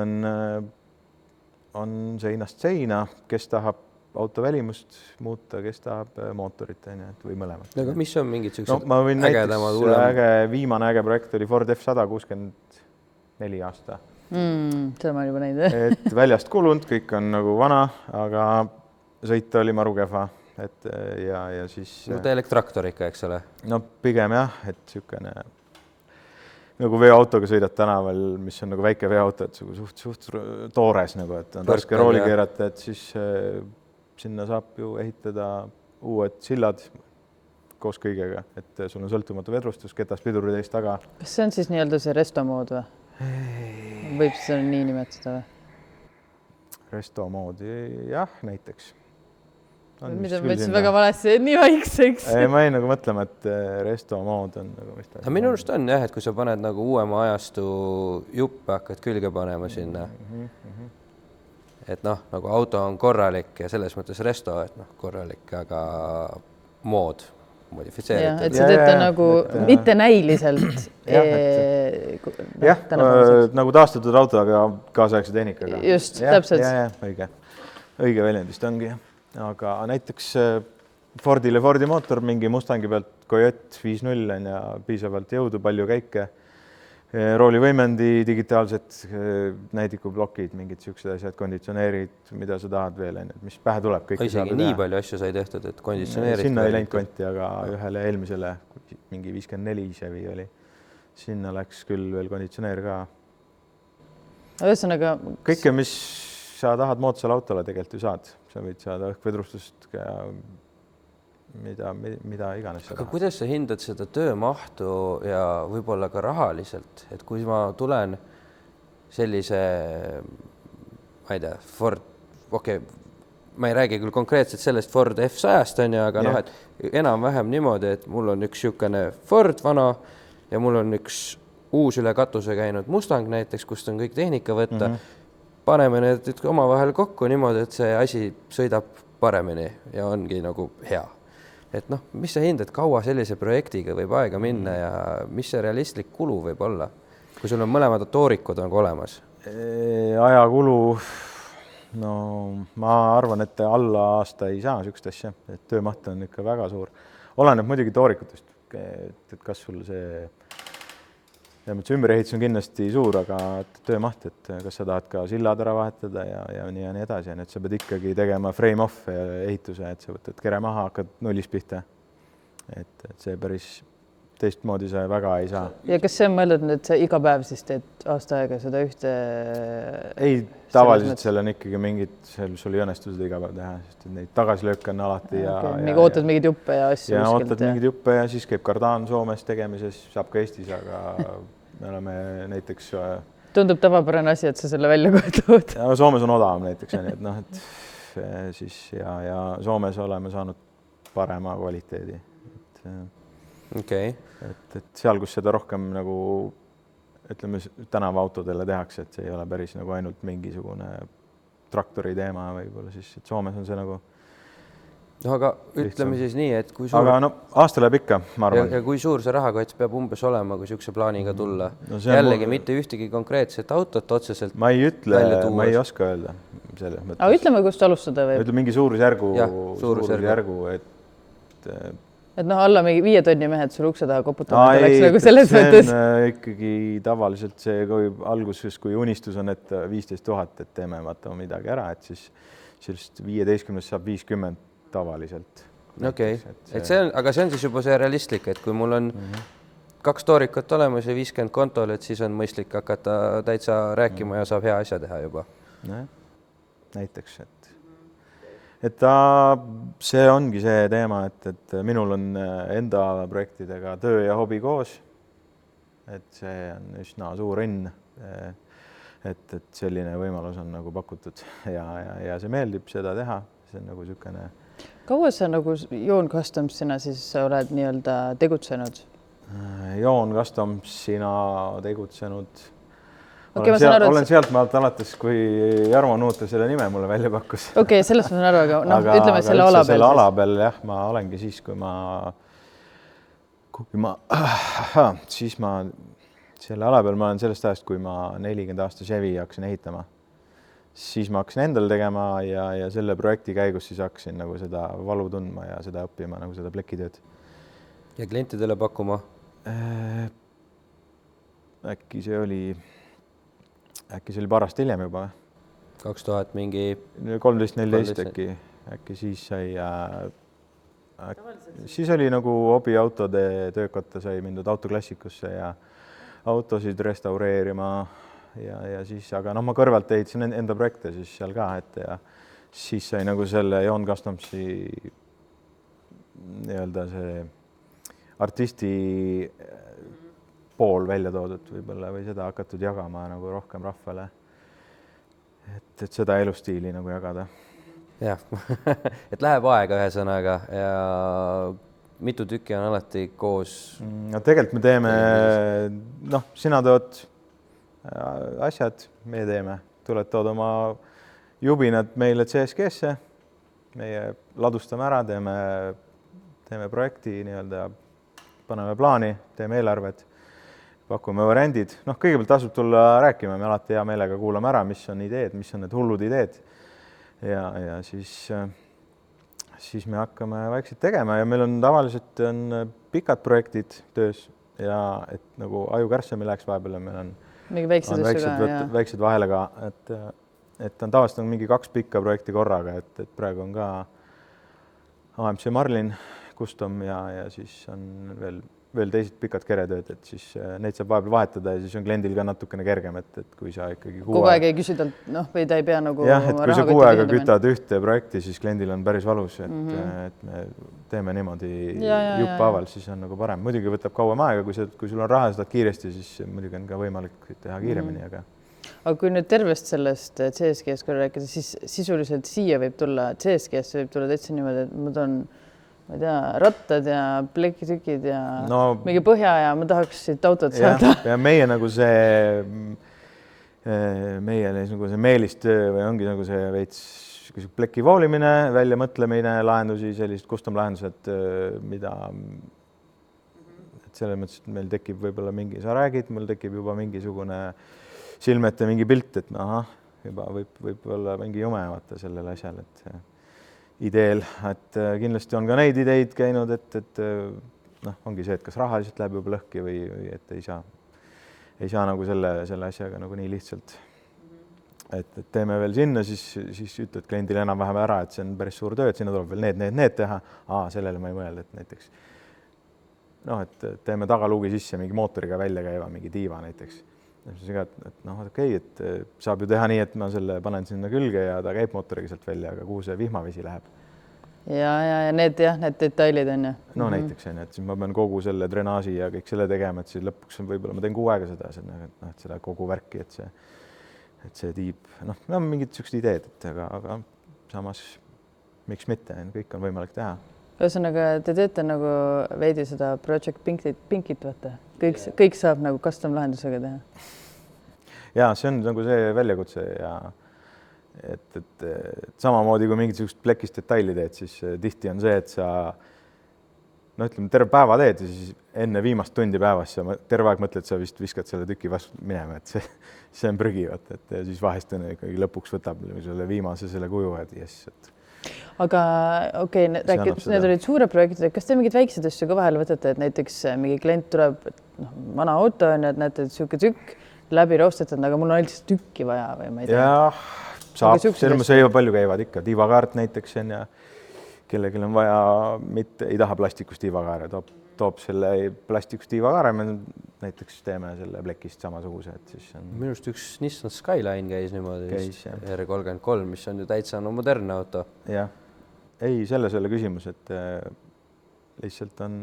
on seinast seina, kes tahab auto välimust muuta, kes tahab mootorit, et või mõlemat. Aga mis on mingid sellised ma võin ägedamad viimane äge projekt oli Ford F100 64 aasta. Seda ma olen juba näinud. Et väljast kulunud, kõik on nagu vana, aga sõit oli maru kehva. Et ja siis... elektraktor ikka, eks ole? No pigem jah, et niisugune nagu veoautoga sõidad tänaval, mis on nagu väike veoauto, et suht toores, nagu, et on raske rooli keerata, et siis sinna saab ju ehitada uued sillad koos kõigega, et sul on sõltumatu vedrustus, ketas piduri teist taga. Kas see on siis nii-öelda see resto mood või? Võib seda nii nimetada või? Resto moodi, jah, näiteks. Mida ma ütlesin väga valesti, nii vaikseks. Ma ei nagu mõtlema, et resto mood on nagu mis ta. Minu arust on jah, et kui sa paned nagu uuema ajastu juppe, hakkad külge panema sinna. Et nagu auto on korralik ja selles mõttes resto, et korralik, aga mood modifitseeritud. Et sa teed ta nagu mitte näiliselt. Jah, nagu taastatud auto, aga kaasaegse tehnikaga. Just, täpselt. Õige väljendist ongi. Aga näiteks Fordi mootor mingi Mustangi pealt Coyote 5.0 on ja piisavalt jõudu, palju käike, roolivõimendi, digitaalsed näidikublokid, mingid siuksed asjad, konditsioneerid, mida sa tahad veel, mis pähe tuleb. Isegi nii palju asju sai tehtud, et konditsioneerid. Sinna ei läinud konti, aga ühele eelmisele mingi 54 Chevy oli. Sinna läks küll veel konditsioneer ka. Ühesõnaga... Kõike, mis sa tahad moodsale autole tegelikult ju saad. Sa võid saada õhkvedrustust ja mida iganes sa tahad. Aga kuidas sa hindad seda töömahtu ja võib-olla ka rahaliselt? Et kui ma tulen sellise, ma ei tea, Ford, ma ei räägi küll konkreetselt sellest Ford F100-st on ju, aga et enam-vähem niimoodi, et mul on üks niisugune Ford vana ja mul on üks uus üle katuse käinud Mustang näiteks, kust on kõik tehnika võtta. Paneme need omavahel kokku niimoodi, et see asi sõidab paremini ja ongi nagu hea. Et mis sa hindad, kaua sellise projektiga võib aega minna ja mis see realistlik kulu võib olla, kui sul on mõlemad toorikud nagu olemas? Ajakulu, no ma arvan, et alla aasta ei saa niisugust asja, et töömaht on ikka väga suur. Oleneb muidugi toorikutest, et kas sul see... Ja ümberehitus on kindlasti suur, aga töömaht, et kas sa tahad ka sillad ära vahetada ja nii edasi. Et sa pead ikkagi tegema frame-off ehituse, et sa võtad kere maha, hakkad nullist pihta. Et see päris teistmoodi sa väga ei saa. Ja kas see on mõeldud, et sa iga päev siis teed aasta aega seda ühte... Ei, tavaliselt seal on ikkagi mingid, sul ei õnnestused iga päev teha, sest neid tagasilööke on alati. Ootad mingid juppe ja asju. Ja ootad mingid juppe ja siis käib Kardaan Soomes tegemises, saab ka Eestis, aga me oleme näiteks... Tundub tavapärane asi, et sa selle välja tood. Soomes on odavam näiteks, et siis ja Soomes oleme saanud parema kvaliteedi. Et seal, kus seda rohkem nagu, ütleme, tänavaautodele tehakse, et see ei ole päris nagu ainult mingisugune traktori teema võib-olla, siis et Soomes on see nagu... No aga ütleme siis nii, et kui suur... Aga aasta läheb ikka, ma arvan. Ja kui suur see rahakott peab umbes olema, kui siukse plaaniga tulla? Jällegi mitte ühtegi konkreetset autot otseselt ma ei ütle, ma ei oska öelda selles mõttes. Aga ütleme, kust alustada või? Ütleme mingi suurusjärgu, et alla mingi 5 tonni mehed sul ukse taha koputama oleks nagu selles mõttes. See on ikkagi tavaliselt see, kui alguses, kui unistus on, et 15 000, et teeme vaata midagi ära, et siis sellest 15 saab 50 tavaliselt. Okei, aga see on siis juba see realistlik, et kui mul on 2 toorikut olemas ja 50 kontol, et siis on mõistlik hakata täitsa rääkima ja saab hea asja teha juba. Näiteks, et see ongi see teema, et minul on enda projektidega töö ja hobi koos. Et see on üsna suur õnn, et selline võimalus on nagu pakutud ja see meeldib seda teha. See on nagu niisugune... Kaua sa nagu Joon Customsina siis oled nii-öelda tegutsenud? Joon Customsina tegutsenud... Olen sealt maalt alates, kui Jarmo Nuuta selle nime mulle välja pakkus. Okei, sellest ma saan aru, aga ütleme selle ala peal. Selle ala peal, jah, ma olengi siis, kui ma selle ala peal ma olen sellest ajast, kui ma 40 aasta Chevy hakkasin ehitama. siis ma hakkasin endal tegema ja selle projekti käigus siis hakkasin nagu seda valu tundma ja seda õppima nagu seda plekitööd. Ja klientidele pakkuma? Äkki see oli paar aastat hiljem juba. 2000 mingi 13-14 äkki siis sai siis oli nagu hobiautode töökotta sai mindud autoklassikusse ja autosid restaureerima ja siis, aga ma kõrvalt ehitasin enda projekte siis seal ka, et ja siis sai nagu selle John Customsi nii-öelda see artisti pool välja toodud võib-olla või seda hakatud jagama nagu rohkem rahvale. Et seda elustiili nagu jagada. Jah, et läheb aega ühesõnaga ja mitu tükki on alati koos? No tegelikult me teeme, sina tood asjad, me teeme. Tuled tood oma jubinad meile CSG-sse, meie ladustame ära, teeme projekti nii-öelda, paneme plaani, teeme eelarved, pakume variandid. Kõigepealt tasub tulla rääkima, me alati hea meelega kuulame ära, mis on ideed, mis on need hullud ideed. Ja siis me hakkame vaikselt tegema ja meil on tavaliselt pikad projektid töös ja et nagu ajukärssami läheks vahepeal ja meil on väiksed vahele ka, et on tavaliselt mingi 2 pikka projekti korraga, et praegu on ka AMC Marlin, Custom ja siis on veel teised pikad keretööd, et siis neid saab vahepeal vahetada ja siis on kliendil ka natukene kergem, et kui sa ikkagi kogu aeg ei küsi talt, või ta ei pea nagu et kui sa 6 aega kütad ühte projekti, siis kliendil on päris valus, et me teeme niimoodi juppaaval, siis on nagu parem. Muidugi võtab kauem aega, kui sul on raha, saad kiiresti, siis muidugi on ka võimalik teha kiiremini, aga kui nüüd tervest sellest CSG-st korra rääkida, siis sisuliselt siia võib tulla, CSG-st võib tulla täitsa niimoodi, et ma toon ma ei tea, rattad ja plekitükid ja mingi põhja ja ma tahaks siit autot saada. Ja meie nagu see meelistöö või ongi nagu see veits pleki voolimine, väljamõtlemine, lahendusi, sellised custom lahendused, mida selles mõttes, et meil tekib võib-olla mingi, sa räägid, mul tekib juba mingisugune silmete mingi pilt, et juba võib olla mingi jume vaata sellel asjal, et ideel, et kindlasti on ka neid ideid käinud, et ongi see, et kas rahaliselt läheb juba lõhki või et ei saa nagu selle asjaga nagu nii lihtsalt. Et teeme veel sinna, siis ütled kliendile enam-vähem ära, et see on päris suur töö, et sinna tuleb veel need teha. Sellele ma ei mõelda, et näiteks et teeme tagaluugi sisse mingi mootoriga välja käiva, mingi tiiva näiteks. Et saab ju teha nii, et ma selle panen sinna külge ja ta käib mootoriga sealt välja, aga kuhu see vihmavesi läheb. Ja need detailid on ju. Näiteks on, et siis ma pean kogu selle drenaaži ja kõik selle tegema, et siis lõpuks on võib-olla, ma teen 6 aega et seda kogu värki, et see tiib, mingid sellised ideed, aga samas miks mitte, kõik on võimalik teha. Ühesõnaga, te teete nagu veidi seda Project Pinkit, vaata. Kõik saab nagu custom lahendusega teha. Ja see on nagu see väljakutse ja et samamoodi kui mingid sellised plekist detaili teed, siis tihti on see, et sa ütleme terve päeva teed ja siis enne viimast tundi päevas sa terve aeg mõtled, sa vist viskad selle tüki vastu minema, et see on prügi, et siis vahest on ikkagi lõpuks võtab selle viimase selle kuju, et jess, et aga rääkides, need olid suure projektid, kas te mingid väiksed asju ka vahel võtate, et näiteks mingi klient tuleb, vana auto on, et näete, et siuke tükk läbi roostetud, aga mul on lihtsalt tükki vaja või ma ei tea. Saab, selles mõttes palju käivad ikka, tiivakaart näiteks on ja kellelgi on vaja, ei taha plastikust tiivakaare, toob selle plastikust tiivakaare, me näiteks teeme selle plekist samasuguse, et siis on. Minu arust üks Nissan Skyline käis niimoodi, R33, mis on ju täitsa modernne auto. Jah, ei, selles ei ole küsimus, et lihtsalt on,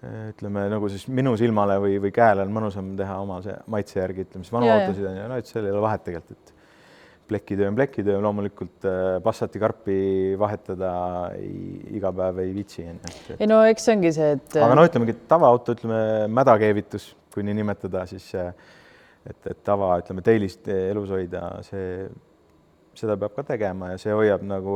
ütleme nagu siis minu silmale või käele on mõnusam teha oma see maitse järgi, ütleme siis vanu autosid on ja et seal ei ole vahet tegelikult, et plekitöö, loomulikult Passati karpi vahetada iga päev ei viitsi. Ei no eks see ongi see, et aga ütlemegi tavaauto, ütleme mädakeevitus, kui nii nimetada, siis et tava, ütleme teilist elus hoida, seda peab ka tegema ja see hoiab nagu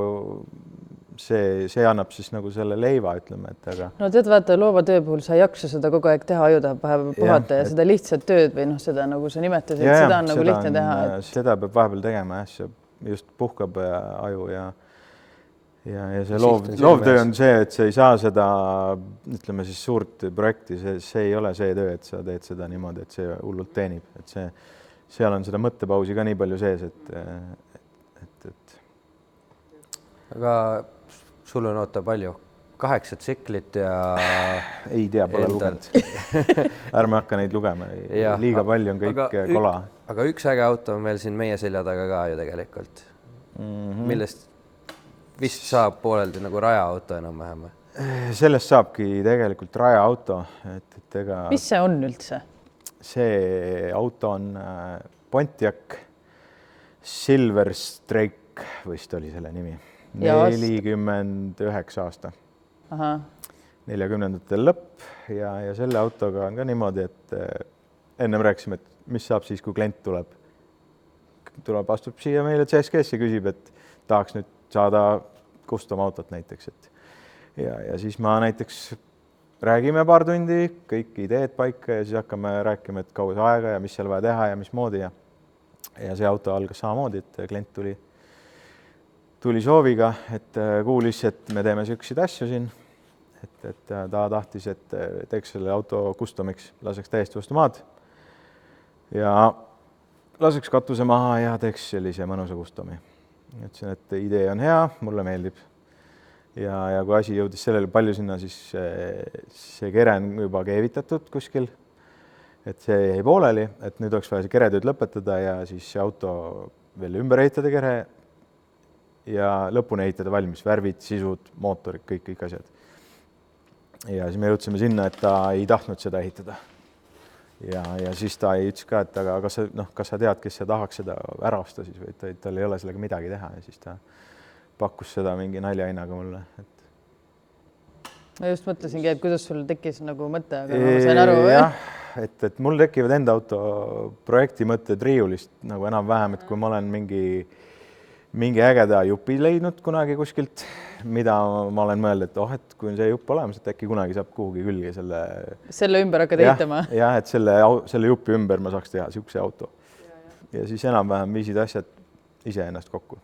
see annab siis nagu selle leiva, ütleme, et aga. No tead, vaata loova töö puhul sa ei jaksa seda kogu aeg teha, aju tahab vahepeal puhata ja seda lihtsat tööd või noh, seda nagu sa nimetasid, seda on nagu lihtne teha. Seda peab vahepeal tegema, jah, see just puhkab aju ja see loovtöö on see, et sa ei saa seda, ütleme siis suurt projekti, see ei ole see töö, et sa teed seda niimoodi, et see hullult teenib, et seal on seda mõttepausi ka nii palju sees, et aga sul on oota palju, 8 tsiklit ja ei tea, pole lugenud. Ärme hakka neid lugema, liiga palju on kõik kola. Aga üks äge auto on meil siin meie selja taga ka ju tegelikult, millest vist saab pooleldi nagu rajaauto enam-vähem. Sellest saabki tegelikult rajaauto, et ega. Mis see on üldse? See auto on Pontiac Silver Strike, vist oli selle nimi. 49 aasta. 40ndatel lõpp ja selle autoga on ka niimoodi, et ennem rääkisime, et mis saab siis, kui klient tuleb, astub siia meile CSG-sse, küsib, et tahaks nüüd saada custom autot näiteks, et ja siis ma näiteks räägime paar tundi, kõik ideed paika ja siis hakkame rääkima, et kaua see aega ja mis seal vaja teha ja mismoodi ja see auto algas samamoodi, et klient tuli sooviga, et kuulis, et me teeme selliseid asju siin, et ta tahtis, et teeks selle auto customiks, laseks täiesti vastu maad ja laseks katuse maha ja teeks sellise mõnusa customi. Ütlesin, et idee on hea, mulle meeldib. Ja kui asi jõudis sellele palju sinna, siis see kere on juba keevitatud kuskil, et see jäi pooleli, et nüüd oleks vaja see keretööd lõpetada ja siis see auto veel ümber ehitada kere ja lõpuni ehitada valmis, värvid, sisud, mootorid, kõik asjad. Ja siis me jõudsime sinna, et ta ei tahtnud seda ehitada. Ja siis ta ütles ka, et aga kas sa tead, kes sa tahaks seda ära osta siis või tal ei ole sellega midagi teha ja siis ta pakkus seda mingi naljahinnaga mulle. Ma just mõtlesingi, et kuidas sul tekkis nagu mõte, aga ma sain aru. Jah, et mul tekivad enda auto projekti mõtted riiulist nagu enam-vähem, et kui ma olen mingi ägeda jupi leidnud kunagi kuskilt, mida ma olen mõelnud, et kui on see jupp olemas, et äkki kunagi saab kuhugi külge selle ümber hakkad ehitama. Jah, et selle jupi ümber ma saaks teha siukse auto. Ja siis enam-vähem viisid asjad ise ennast kokku.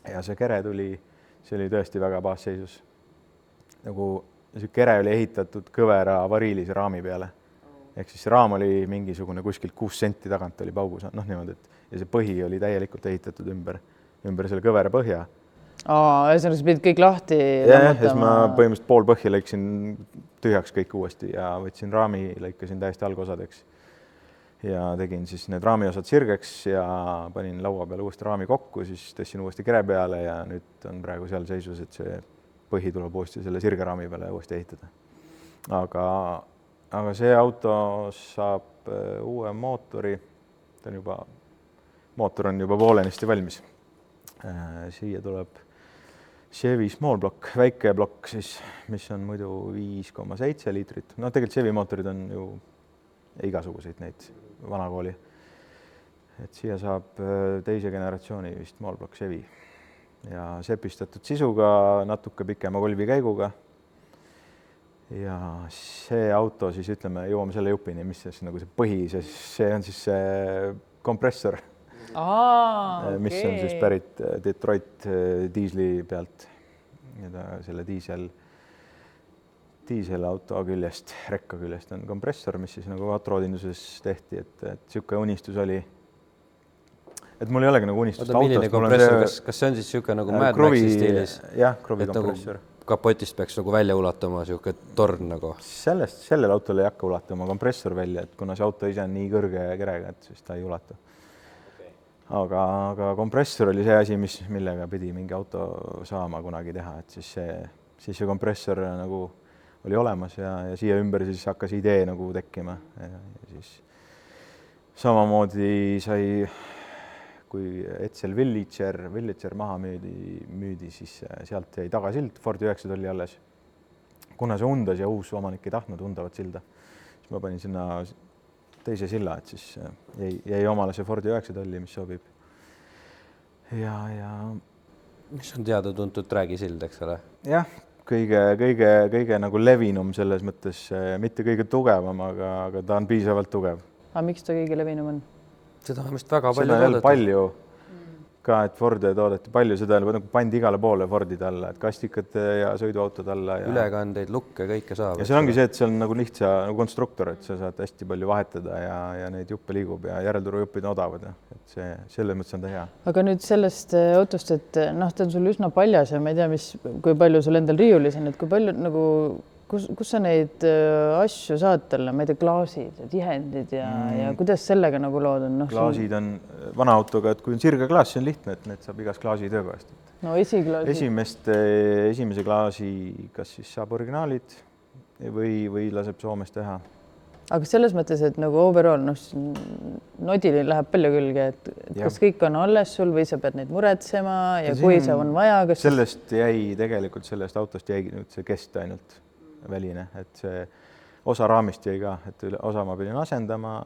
Ja see kere see oli tõesti väga baasseisus. Nagu see kere oli ehitatud kõvera avariilise raami peale. Ehk siis see raam oli mingisugune kuskilt 6 senti tagant oli paugus. Niimoodi, ja see põhi oli täielikult ehitatud ümber selle kõvera põhja. Ühesõnaga, sa pidid kõik lahti ja siis ma põhimõtteliselt pool põhja lõiksin tühjaks kõik uuesti ja võtsin raami, lõikasin täiesti algosadeks ja tegin siis need raamiosad sirgeks ja panin laua peale uuesti raami kokku, siis tõstin uuesti kere peale ja nüüd on praegu seal seisus, et see põhi tuleb uuesti selle sirge raami peale uuesti ehitada. Aga see auto saab uue mootori, mootor on juba poolenisti valmis. Siia tuleb Chevy Small Block, väike blokk siis, mis on muidu 5,7 liitrit. Tegelikult Chevy mootorid on ju igasuguseid neid vanakooli. Et siia saab teise generatsiooni vist Small Block Chevy ja sepistatud sisuga, natuke pikema kolbikäiguga. Ja see auto siis ütleme, jõuame selle jupini, mis siis nagu see põhi, see on siis see kompressor. Mis on siis pärit Detroit diisli pealt, selle diiselauto küljest, rekka küljest on kompressor, mis siis nagu autoroodinduses tehti, et siuke unistus oli, et mul ei olegi nagu unistust autost. Kas see on siis siuke nagu Mad Maxi stiilis? Jah, krovi kompressor. Kapotist peaks nagu välja ulatama siuke torn nagu? Sellel autol ei hakka ulatama kompressor välja, et kuna see auto ise on nii kõrge kerega, et siis ta ei ulata. Aga kompressor oli see asi, millega pidi mingi auto saama kunagi teha, et siis see kompressor nagu oli olemas ja siia ümber siis hakkas idee nagu tekkima. Ja siis samamoodi sai, kui Etzel Villager maha müüdi, siis sealt jäi tagasild, Fordi 9 oli alles. Kuna see undas ja uus omanik ei tahtnud undavat silda, siis ma panin sinna teise silla, et siis jäi omale see Fordi 9 tolli, mis sobib. mis on teada-tuntud träägisild, eks ole? jah, kõige nagu levinum selles mõttes, mitte kõige tugevam, aga ta on piisavalt tugev. Aga miks ta kõige levinum on? Seda on vist väga palju toodetud. Palju ka, et Forde toodeti palju, seda nagu pandi igale poole Fordide alla, et kastikate ja sõiduautod alla. Ja ülekandeid, lukke, kõike saab. Ja see ongi see, et see on nagu lihtsa nagu konstruktor, et sa saad hästi palju vahetada ja neid juppe liigub ja järelturujuppid on odavad. Et see selles mõttes on ta hea. Aga nüüd sellest autost, et ta on sul üsna paljas ja ma ei tea, kui palju sul endal riiulis on, et kui palju nagu kus sa neid asju saad talle, ma ei tea, klaasid ja tihendid ja kuidas sellega nagu lood on? Klaasid on vana autoga, et kui on sirge klaas, see on lihtne, et need saab igas klaasi töökohast. No esiklaasi? Esimese klaasi kas siis saab originaalid või laseb Soomes teha. Aga selles mõttes, et nagu overall, nodili läheb palju külge, et kas kõik on alles sul või sa pead neid muretsema ja kui sa on vaja, kas sellest autost jäi nüüd see kest ainult väline, et see osa raamist jäi ka, et osa ma pidin asendama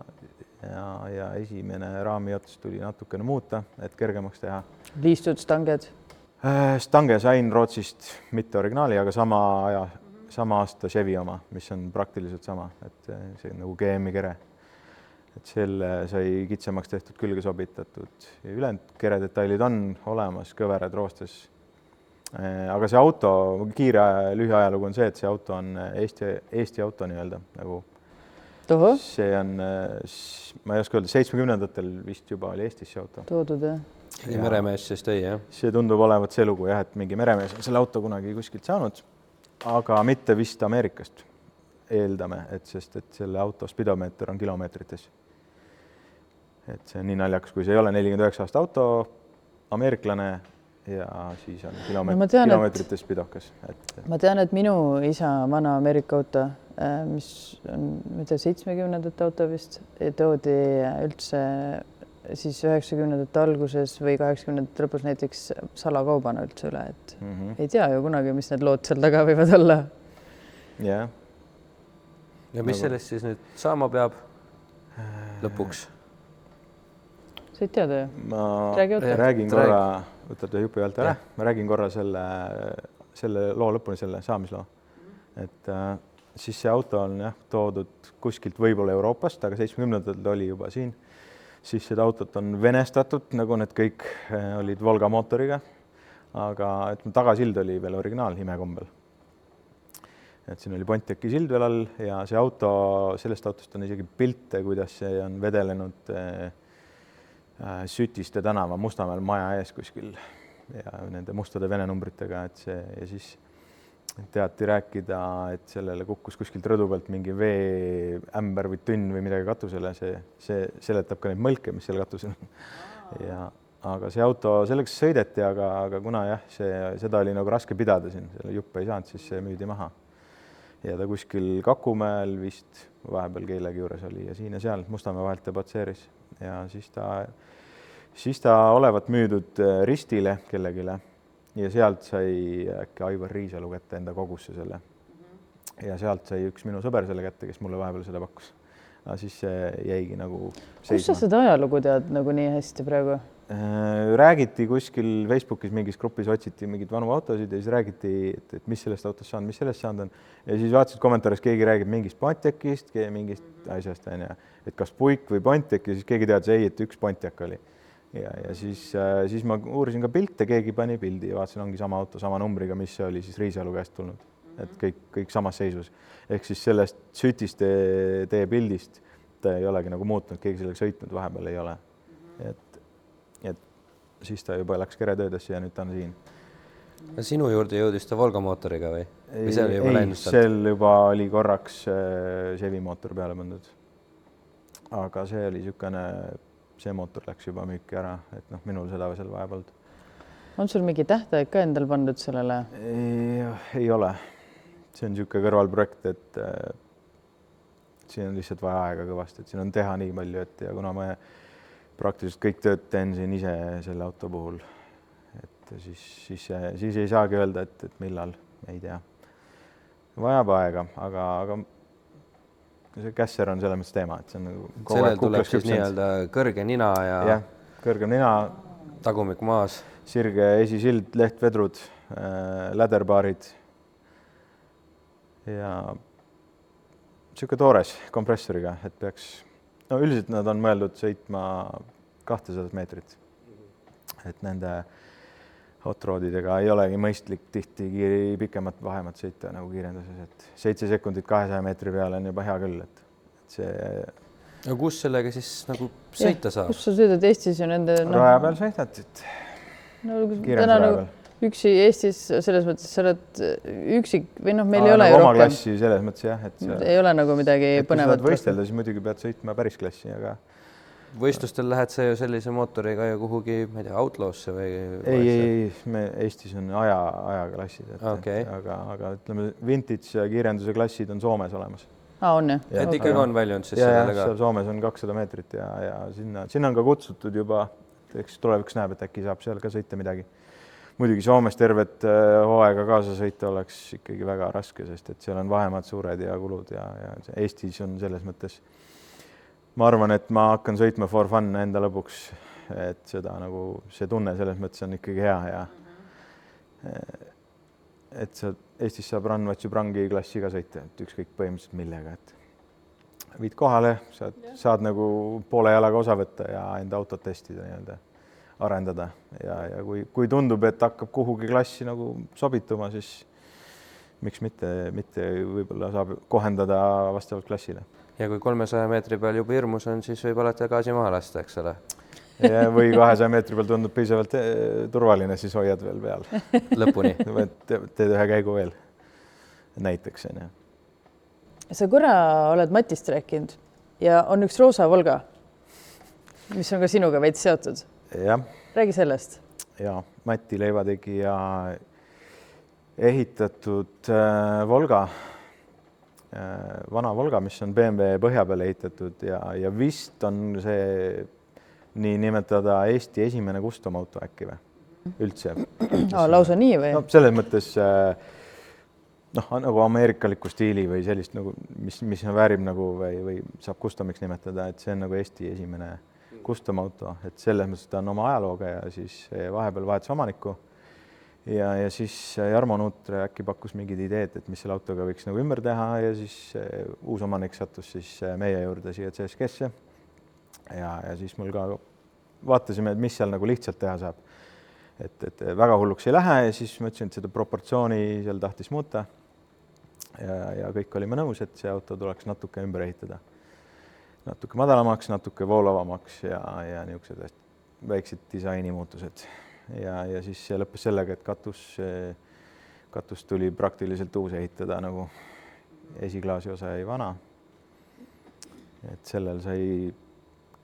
ja esimene raami ots tuli natukene muuta, et kergemaks teha. Liistud stanged? Stange sain Rootsist, mitte originaali, aga sama aasta Chevy oma, mis on praktiliselt sama, et see on nagu GM-i kere. Et selle sai kitsamaks tehtud, külge sobitatud ja ülejäänud keredetailid on olemas, kõverad roostes. Aga see auto, kiire lühiajalugu on see, et see auto on Eesti auto nii-öelda. Nagu see on, ma ei oska öelda, 70-ndatel vist juba oli Eestis see auto. Toodud, jah? Ja meremees siis tõi, jah? See tundub olevat see lugu, jah, et mingi meremees on selle auto kunagi kuskilt saanud, aga mitte vist Ameerikast eeldame, sest et selle auto spidomeeter on kilomeetrites. Et see on nii naljakas, kui see ei ole 49 aasta auto, ameeriklane ja siis on kilomeetrites spidokas. Ma tean, et minu isa vana Ameerika auto, mis on 70-ndate auto vist, toodi üldse siis 90-ndate alguses või 80-ndate lõpus näiteks salakaubana üldse üle, et ei tea ju kunagi, mis need lood seal taga võivad olla. Ja mis sellest siis nüüd saama peab lõpuks? Sa ei teada ju? Ma räägin korra, võtad ühe jupi alt ära, ma räägin korra selle loo lõpuni, selle saamisloo. Et siis see auto on toodud kuskilt võib-olla Euroopast, aga 70-ndatel oli juba siin. Siis seda autot on venestatud, nagu need kõik olid Volga mootoriga, aga tagasild oli veel originaal imekombel. Et siin oli Pontiaci sild veel all ja see auto, sellest autost on isegi pilte, kuidas see on vedelenud Sütiste tänava Mustamäel maja ees kuskil ja nende mustade vene numbritega, et see ja siis teati rääkida, et sellele kukkus kuskilt rõdu pealt mingi veeämber või tünn või midagi katusele, see seletab ka neid mõlke, mis selle katusel on. Aga see auto selleks sõideti, aga kuna seda oli nagu raske pidada siin, selle juppe ei saanud, siis see müüdi maha. Ja ta kuskil Kakumäel vist vahepeal keelegi juures oli ja siin ja seal Mustamäe vahelt debatseeris ja siis ta olevat müüdud Ristile kellegile ja sealt sai äkki Aivar Riisalu kätte enda kogusse selle. Ja sealt sai üks minu sõber selle kätte, kes mulle vahepeal seda pakkus. Aga siis see jäigi nagu seisma. Kus sa seda ajalugu tead nagu nii hästi praegu? Räägiti kuskil Facebookis mingis grupis, otsiti mingid vanu autosid ja siis räägiti, et mis sellest autost saanud, mis sellest saanud on. Ja siis vaatasid kommentaaris, keegi räägib mingist Pontiacist, mingist asjast, et kas Puik või Pontiac ja siis keegi teadis, et üks Pontiac oli. Ja siis ma uurisin ka pilte, keegi pani pildi ja vaatasin, ongi sama auto, sama numbriga, mis oli siis Riisalu käest tulnud. Et kõik samas seisus. Ehk siis sellest Sütiste tee pildist ta ei olegi nagu muutunud, keegi sellega sõitnud vahepeal ei ole. Et siis ta juba läks keretöödesse ja nüüd ta on siin. Sinu juurde jõudis ta Volga mootoriga või? Või see oli juba läinud? Seal juba oli korraks Chevy mootor peale pandud. Aga see oli see mootor läks juba müüki ära, et minul seda seal vahepealt. On sul mingi tähtaeg ka endal pandud sellele? Ei ole. See on niisugune kõrvalprojekt, et siin on lihtsalt vaja aega kõvasti, et siin on teha nii palju, et ja kuna ma praktiliselt kõik tööd teen siin ise selle auto puhul, et siis ei saagi öelda, et millal, ei tea. Vajab aega, aga see kässer on selles mõttes teema, et see on nagu sellel tuleb siis nii-öelda kõrge nina ja... Jah, kõrge nina, tagumik maas. Sirge esisild, lehtvedrud, läderbaarid ja niisugune toores kompressoriga, et peaks, no üldiselt nad on mõeldud sõitma 200 meetrit. Et nende hot roadidega ei olegi mõistlik tihti pikemat vahemat sõita nagu kiirenduses, et 7 sekundit 200 meetri peale on juba hea küll, et see. No kus sellega siis nagu sõita saab? Kus sa sõidad Eestis ja nende raja peal sõidad, et kiirendusraja peal. Üksi Eestis selles mõttes sa oled üksik või meil ei ole nagu ju oma rohkem. Klassi selles mõttes jah, et ei ole nagu midagi põnevat. Kui võistelda, siis muidugi pead sõitma päris klassi, aga võistlustel lähed sa ju sellise mootoriga ju kuhugi, ma ei tea, Outlawsse või? Ei, me Eestis on ajaga klassid, Okay. aga ütleme, vintage ja kiirenduse klassid on Soomes olemas. On jah? Et ikkagi on väljunud siis sellele ka? Soomes on 200 meetrit ja sinna on ka kutsutud juba, eks tulevikus näeb, et äkki saab seal ka sõita midagi. Muidugi Soomes tervet hooaega kaasa sõita oleks ikkagi väga raske, sest et seal on vahemad suured ja kulud ja Eestis on selles mõttes. Ma arvan, et ma hakkan sõitma for fun enda lõpuks, et seda nagu see tunne selles mõttes on ikkagi hea ja et sa Eestis saab run what you prangi klassi ka sõita, et ükskõik põhimõtteliselt millega, et viid kohale, saad nagu poole jalaga osa võtta ja enda autot testida nii-öelda. Arendada ja kui tundub, et hakkab kuhugi klassi nagu sobituma, siis miks mitte võib-olla saab kohendada vastavalt klassile. Ja kui 300 meetri peal juba hirmus on, siis võib alati gaasi maha lasta, eks ole? Või 200 meetri peal tundub piisavalt turvaline, siis hoiad veel peal. Lõpuni. Teed ühe käigu veel. Näiteks on. Sa korra oled Matist rääkinud ja on üks roosa Volga, mis on ka sinuga veits seotud. Ja. Räägi sellest. Ja, Mati leivategija ehitatud Volga, vana Volga, mis on BMW põhja peale ehitatud ja vist on see nii nimetada Eesti esimene custom auto äkki või? Üldse. Lausa nii või? No, selles mõttes nagu ameerikaliku stiili või sellist, nagu, mis väärib nagu või saab customiks nimetada, et see on nagu Eesti esimene custom auto, et selles mõttes ta on oma ajalooga ja siis vahepeal vahetas omanikku ja siis Jarmo Nuutre äkki pakkus mingid ideed, et mis selle autoga võiks nagu ümber teha ja siis uus omanik sattus siis meie juurde siia CSG-sse ja siis mul ka vaatasime, et mis seal nagu lihtsalt teha saab. Et väga hulluks ei lähe ja siis ma ütlesin, et seda proportsiooni seal tahtis muuta ja kõik olime nõus, et see auto tuleks natuke ümber ehitada. Natuke madalamaks, natuke voolavamaks ja niisugused väiksed disainimuutused. Ja siis see lõppes sellega, et katus tuli praktiliselt uus ehitada, nagu esiklaasi osa jäi vana. Et sellel sai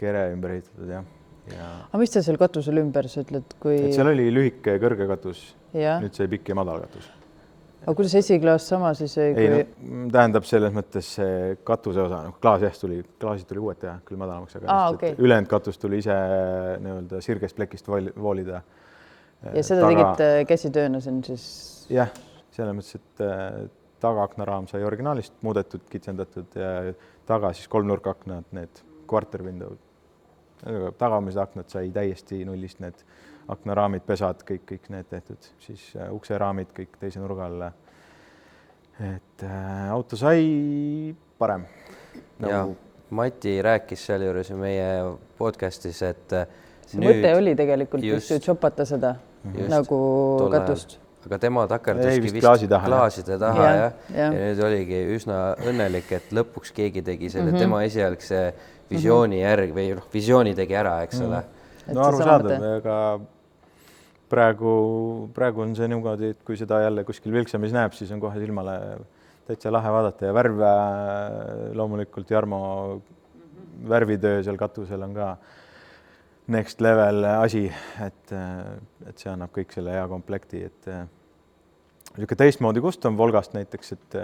kere ümber ehitatud, jah. Aga mis ta seal katusel ümber, sa ütled, kui... Et seal oli lühike kõrge katus, nüüd sai pikk ja madal katus. Aga kuidas esiklaas sama siis? Tähendab selles mõttes katuse osa, klaasid tuli uued teha, küll madalamaks, aga ülejäänud katus tuli ise nii-öelda sirgest plekist voolida. Ja seda tegid käsitööna siin siis? Jah, selles mõttes, et tagaaknaraam sai originaalist muudetud, kitsendatud ja taga siis kolmnurkaknad, need quarter window. Tagamised aknad sai täiesti nullist, need aknaraamid, pesad, kõik need tehtud, siis ukseraamid kõik teise nurga alla. Et auto sai parem. Ja Mati rääkis seal juures meie podcastis, et see mõte oli tegelikult just chopata seda nagu katust. Aga tema takerduski vist klaaside taha ja nüüd oligi üsna õnnelik, et lõpuks keegi tegi selle tema esialgse visiooni järgi või visiooni tegi ära, eks ole. No arusaadav, aga praegu on see niimoodi, et kui seda jälle kuskil vilksamis näeb, siis on kohe silmale täitsa lahe vaadata ja värv loomulikult Jarmo värvitöö seal katusel on ka next level asi, et see annab kõik selle hea komplekti, et niisugune teistmoodi custom Volgast näiteks, et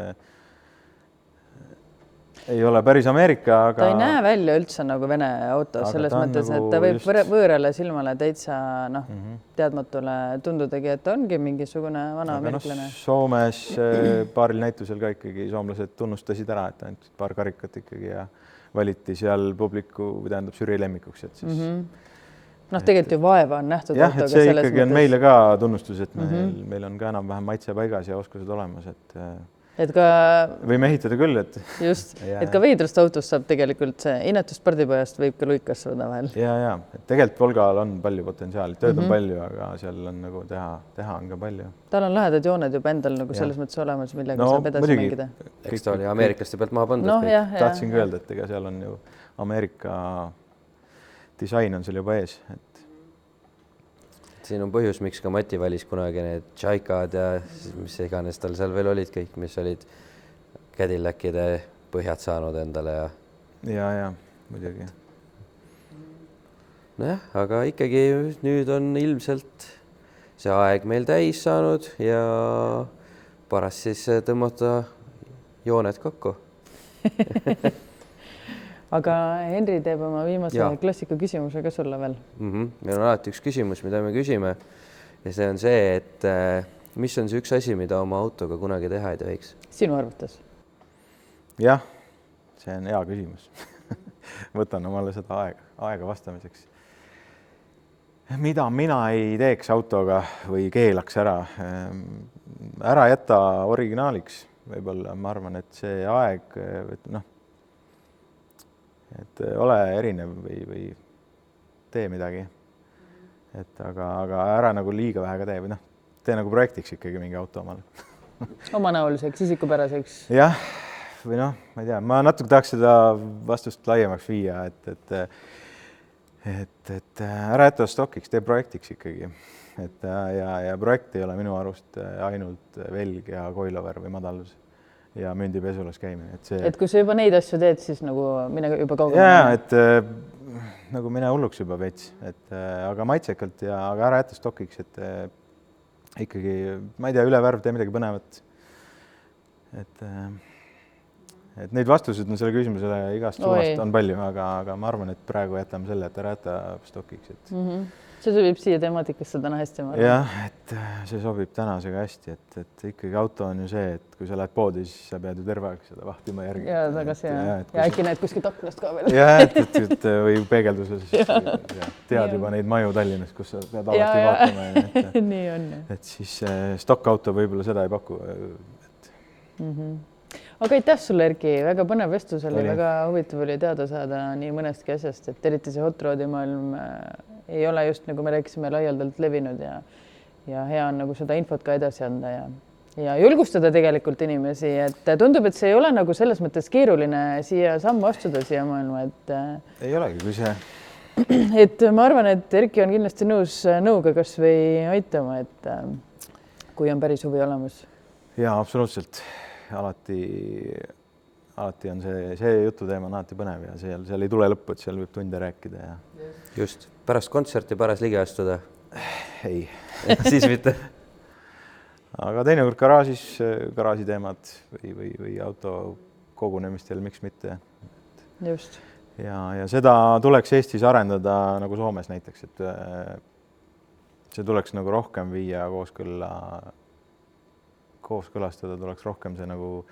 ei ole päris Ameerika, aga... Ta ei näe välja üldse nagu Vene auto selles mõttes, et ta võib võõrale silmale täitsa teadmatule tundudagi, et ongi mingisugune vana ameeriklane. Soomes paaril näitusel ka ikkagi soomlased tunnustasid ära, et ainult paar karikat ikkagi ja valiti seal publiku või tähendab žürii lemmikuks, et siis Noh, tegelikult ju vaeva on nähtud. Jah, et see ikkagi on meile ka tunnustus, et meil on ka enam-vähem maitse paigas ja oskused olemas, et ka võime ehitada küll, et just, et ka veidrast autost saab tegelikult see inetus spordipojast võib ka luik kasvada vahel. Ja, et tegelikult Volgal on palju potentsiaali, tööd on palju, aga seal on nagu teha on ka palju. Tal on lahedad jooned juba endal nagu selles mõttes olemas, millega saab edasi mängida. Eks ta oli ameeriklaste pealt maha pandud. No, tahtsin ka öelda, et ega seal on ju Ameerika disain on seal juba ees, et siin on põhjus, miks ka Mati valis kunagi need Tšaikad ja mis iganes tal seal veel olid kõik, mis olid Cadillacide põhjad saanud endale ja muidugi. Nojah, aga ikkagi nüüd on ilmselt see aeg meil täis saanud ja paras siis tõmmata jooned kokku. Aga Henri teeb oma viimase klassika küsimuse ka sulle veel. Meil on alati üks küsimus, mida me küsime ja see on see, et mis on see üks asi, mida oma autoga kunagi teha ei tohiks? Sinu arvates? Jah, see on hea küsimus. Võtan omale seda aega vastamiseks. Mida mina ei teeks autoga või keelaks ära? Ära jätta originaaliks. Võib-olla ma arvan, et see aeg, et ole erinev või tee midagi. Aga ära nagu liiga vähe ka tee või tee nagu projektiks ikkagi mingi auto omale. Omanäoliseks, isikupäraseks. Jah, või ma ei tea, ma natuke tahaks seda vastust laiemaks viia, et ära jätta stokiks, tee projektiks ikkagi. Ja projekt ei ole minu arust ainult velg ja koilaver või madalus. Ja mündipesulas käimine. Et kui sa juba neid asju teed, siis nagu mine juba kaugele. Jaa, et nagu mine hulluks juba veits, aga maitsekalt ja aga ära jätta stokiks, et ikkagi, ma ei tea, ülevärv, tee midagi põnevat. Et neid vastused on selle küsimusele igast suunast on palju, aga ma arvan, et praegu jätame selle, et ära jätta stokiks. See sobib siia temaatikasse täna hästi. Jah, et see sobib tänasega hästi, et ikkagi auto on ju see, et kui sa lähed poodi, siis sa pead ju terve aeg seda vahtima järgi. Ja tagasi ja äkki näed kuskilt aknast ka veel. Ja, et või peegelduses tead juba neid maju Tallinnas, kus sa pead alati vaatama. Nii on. Et siis stokkauto võib-olla seda ei paku. Aga aitäh sulle, Erki, väga põnev vestlus oli, väga huvitav oli teada saada nii mõnestki asjast, et eriti see hot roadi maailm ei ole just, nagu me rääkisime, laialdalt levinud ja hea on nagu seda infot ka edasi anda ja julgustada tegelikult inimesi, et tundub, et see ei ole nagu selles mõttes keeruline siia sammu astuda siia maailma, et ei olegi, kui see. Et ma arvan, et Erki on kindlasti nõus nõuga kas või aitama, et kui on päris huvi olemas. Jaa, absoluutselt. Alati on see jututeema on alati põnev ja seal ei tule lõppu, et seal võib tunde rääkida ja. Just, pärast kontserti paras ligi astuda? Ei. Siis mitte? Aga teinekord garaaži teemad või auto kogunemistel, miks mitte. Just. Ja seda tuleks Eestis arendada nagu Soomes näiteks, et see tuleks nagu rohkem viia kooskõlastada, tuleks rohkem see nagu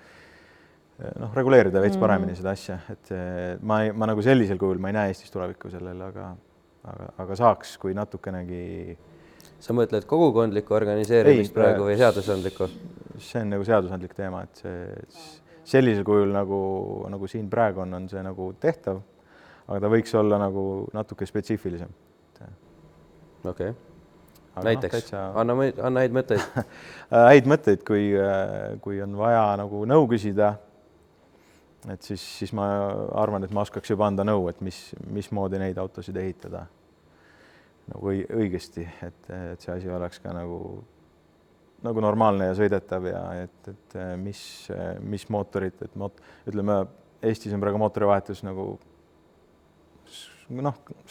reguleerida veits paremini seda asja, et ma nagu sellisel kujul ma ei näe Eestis tulevikku sellele, aga saaks, kui natukenegi. Sa mõtled kogukondlikku organiseerimist praegu või seadusandlikku? See on nagu seadusandlik teema, et sellisel kujul nagu siin praegu on see nagu tehtav, aga ta võiks olla nagu natuke spetsiifilisem. Okei. Näiteks, anna häid mõtteid. Häid mõtteid, kui on vaja nagu nõu küsida, et siis ma arvan, et ma oskaks juba anda nõu, et mismoodi neid autosid ehitada nagu õigesti, et see asi oleks ka nagu normaalne ja sõidetav ja et mis mootorit, ütleme, Eestis on praegu mootorivahetus nagu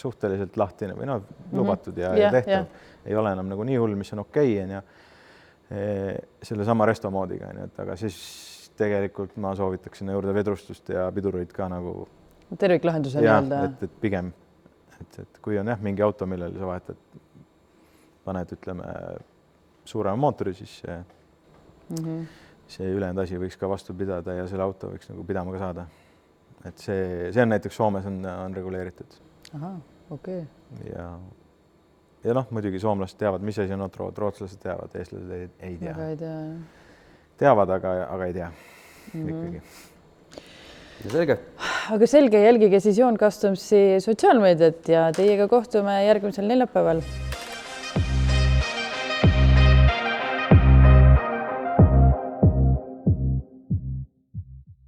suhteliselt lahtine või lubatud ja tehtav. Ei ole enam nagu nii hull, mis on okei, ja selle sama resto moodiga, aga siis tegelikult ma soovitaks sinna juurde vedrustust ja pidureid ka nagu terviklahenduse nii-öelda. Et pigem, et kui on mingi auto, millele sa vahetad, paned, ütleme, suurema mootori, siis see ülejäänud asi võiks ka vastu pidada ja selle auto võiks nagu pidama ka saada. Et see on näiteks Soomes on reguleeritud. Aha, okei. ja noh, muidugi soomlased teavad, mis asi on off-road, rootslased teavad, eestlased ei tea. Aga ei tea. Teavad, aga ei tea ikkagi. Selge. Aga selge, jälgige siis Joon Customsi sotsiaalmeediat ja teiega kohtume järgmisel neljapäeval.